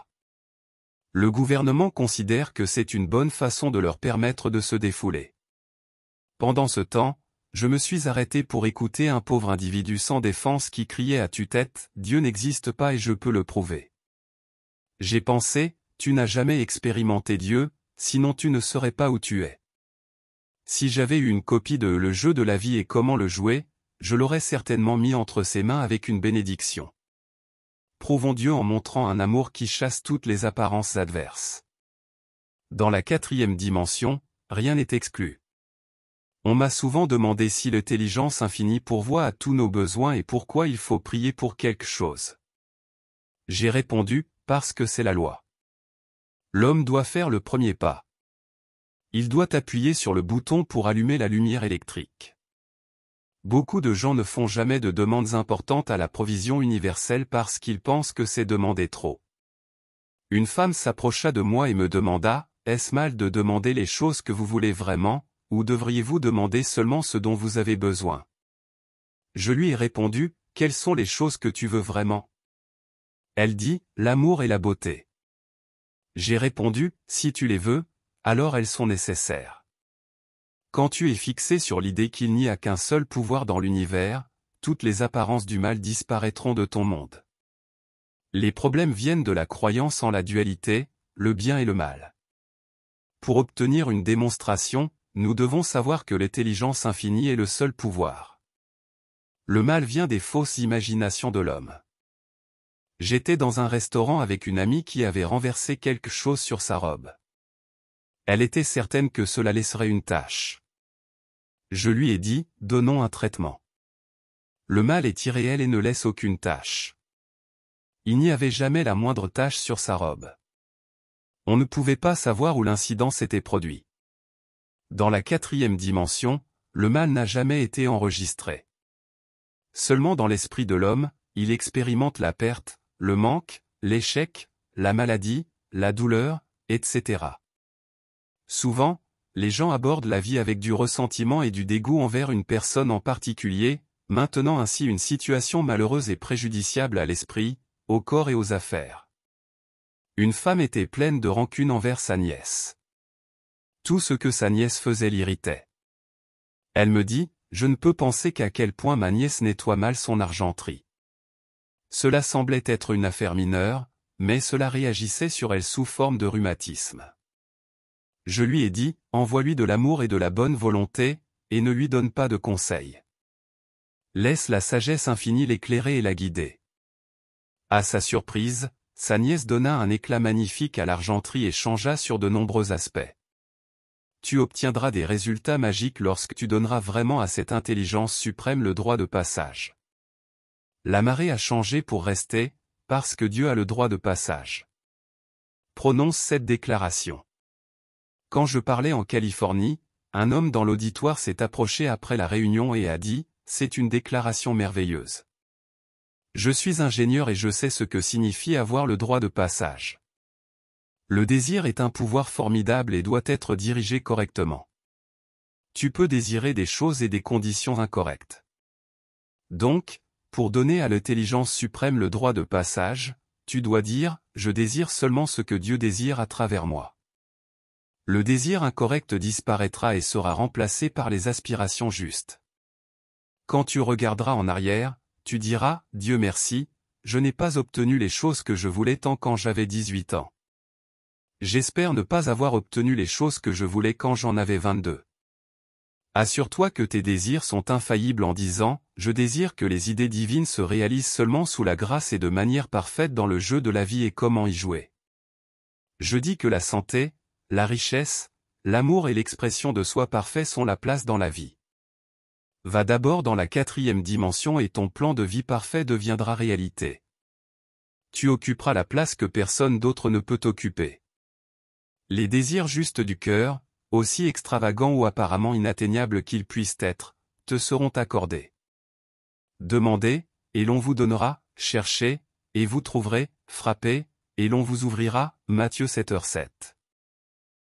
Le gouvernement considère que c'est une bonne façon de leur permettre de se défouler. Pendant ce temps, je me suis arrêté pour écouter un pauvre individu sans défense qui criait à tue-tête « Dieu n'existe pas et je peux le prouver ». J'ai pensé, tu n'as jamais expérimenté Dieu, sinon tu ne saurais pas où tu es. Si j'avais eu une copie de Le jeu de la vie et comment le jouer, je l'aurais certainement mis entre ses mains avec une bénédiction. Prouvons Dieu en montrant un amour qui chasse toutes les apparences adverses. Dans la 4e dimension, rien n'est exclu. On m'a souvent demandé si l'intelligence infinie pourvoit à tous nos besoins et pourquoi il faut prier pour quelque chose. J'ai répondu, parce que c'est la loi. L'homme doit faire le premier pas. Il doit appuyer sur le bouton pour allumer la lumière électrique. Beaucoup de gens ne font jamais de demandes importantes à la provision universelle parce qu'ils pensent que c'est demander trop. Une femme s'approcha de moi et me demanda, « Est-ce mal de demander les choses que vous voulez vraiment, ou devriez-vous demander seulement ce dont vous avez besoin ?» Je lui ai répondu, « Quelles sont les choses que tu veux vraiment ?» Elle dit, « L'amour et la beauté. » J'ai répondu, « Si tu les veux, alors elles sont nécessaires. Quand tu es fixé sur l'idée qu'il n'y a qu'un seul pouvoir dans l'univers, toutes les apparences du mal disparaîtront de ton monde. Les problèmes viennent de la croyance en la dualité, le bien et le mal. Pour obtenir une démonstration, nous devons savoir que l'intelligence infinie est le seul pouvoir. Le mal vient des fausses imaginations de l'homme. J'étais dans un restaurant avec une amie qui avait renversé quelque chose sur sa robe. Elle était certaine que cela laisserait une tache. Je lui ai dit, donnons un traitement. Le mal est irréel et ne laisse aucune tache. Il n'y avait jamais la moindre tache sur sa robe. On ne pouvait pas savoir où l'incident s'était produit. Dans la 4e dimension, le mal n'a jamais été enregistré. Seulement dans l'esprit de l'homme, il expérimente la perte, le manque, l'échec, la maladie, la douleur, etc. Souvent, les gens abordent la vie avec du ressentiment et du dégoût envers une personne en particulier, maintenant ainsi une situation malheureuse et préjudiciable à l'esprit, au corps et aux affaires. Une femme était pleine de rancune envers sa nièce. Tout ce que sa nièce faisait l'irritait. Elle me dit, « Je ne peux penser qu'à quel point ma nièce nettoie mal son argenterie. » Cela semblait être une affaire mineure, mais cela réagissait sur elle sous forme de rhumatisme. Je lui ai dit, envoie-lui de l'amour et de la bonne volonté, et ne lui donne pas de conseils. Laisse la sagesse infinie l'éclairer et la guider. À sa surprise, sa nièce donna un éclat magnifique à l'argenterie et changea sur de nombreux aspects. Tu obtiendras des résultats magiques lorsque tu donneras vraiment à cette intelligence suprême le droit de passage. La marée a changé pour rester, parce que Dieu a le droit de passage. Prononce cette déclaration. Quand je parlais en Californie, un homme dans l'auditoire s'est approché après la réunion et a dit, « C'est une déclaration merveilleuse. Je suis ingénieur et je sais ce que signifie avoir le droit de passage. Le désir est un pouvoir formidable et doit être dirigé correctement. Tu peux désirer des choses et des conditions incorrectes. Donc, pour donner à l'intelligence suprême le droit de passage, tu dois dire « Je désire seulement ce que Dieu désire à travers moi ». Le désir incorrect disparaîtra et sera remplacé par les aspirations justes. Quand tu regarderas en arrière, tu diras « Dieu merci, je n'ai pas obtenu les choses que je voulais tant quand j'avais 18 ans. J'espère ne pas avoir obtenu les choses que je voulais quand j'en avais 22. » Assure-toi que tes désirs sont infaillibles en disant « Je désire que les idées divines se réalisent seulement sous la grâce et de manière parfaite dans le jeu de la vie et comment y jouer. Je dis que la santé, la richesse, l'amour et l'expression de soi parfait sont la place dans la vie. Va d'abord dans la 4e dimension et ton plan de vie parfait deviendra réalité. Tu occuperas la place que personne d'autre ne peut occuper. Les désirs justes du cœur, aussi extravagants ou apparemment inatteignables qu'ils puissent être, te seront accordés. Demandez, et l'on vous donnera, cherchez, et vous trouverez, frappez, et l'on vous ouvrira, Matthieu 7h7.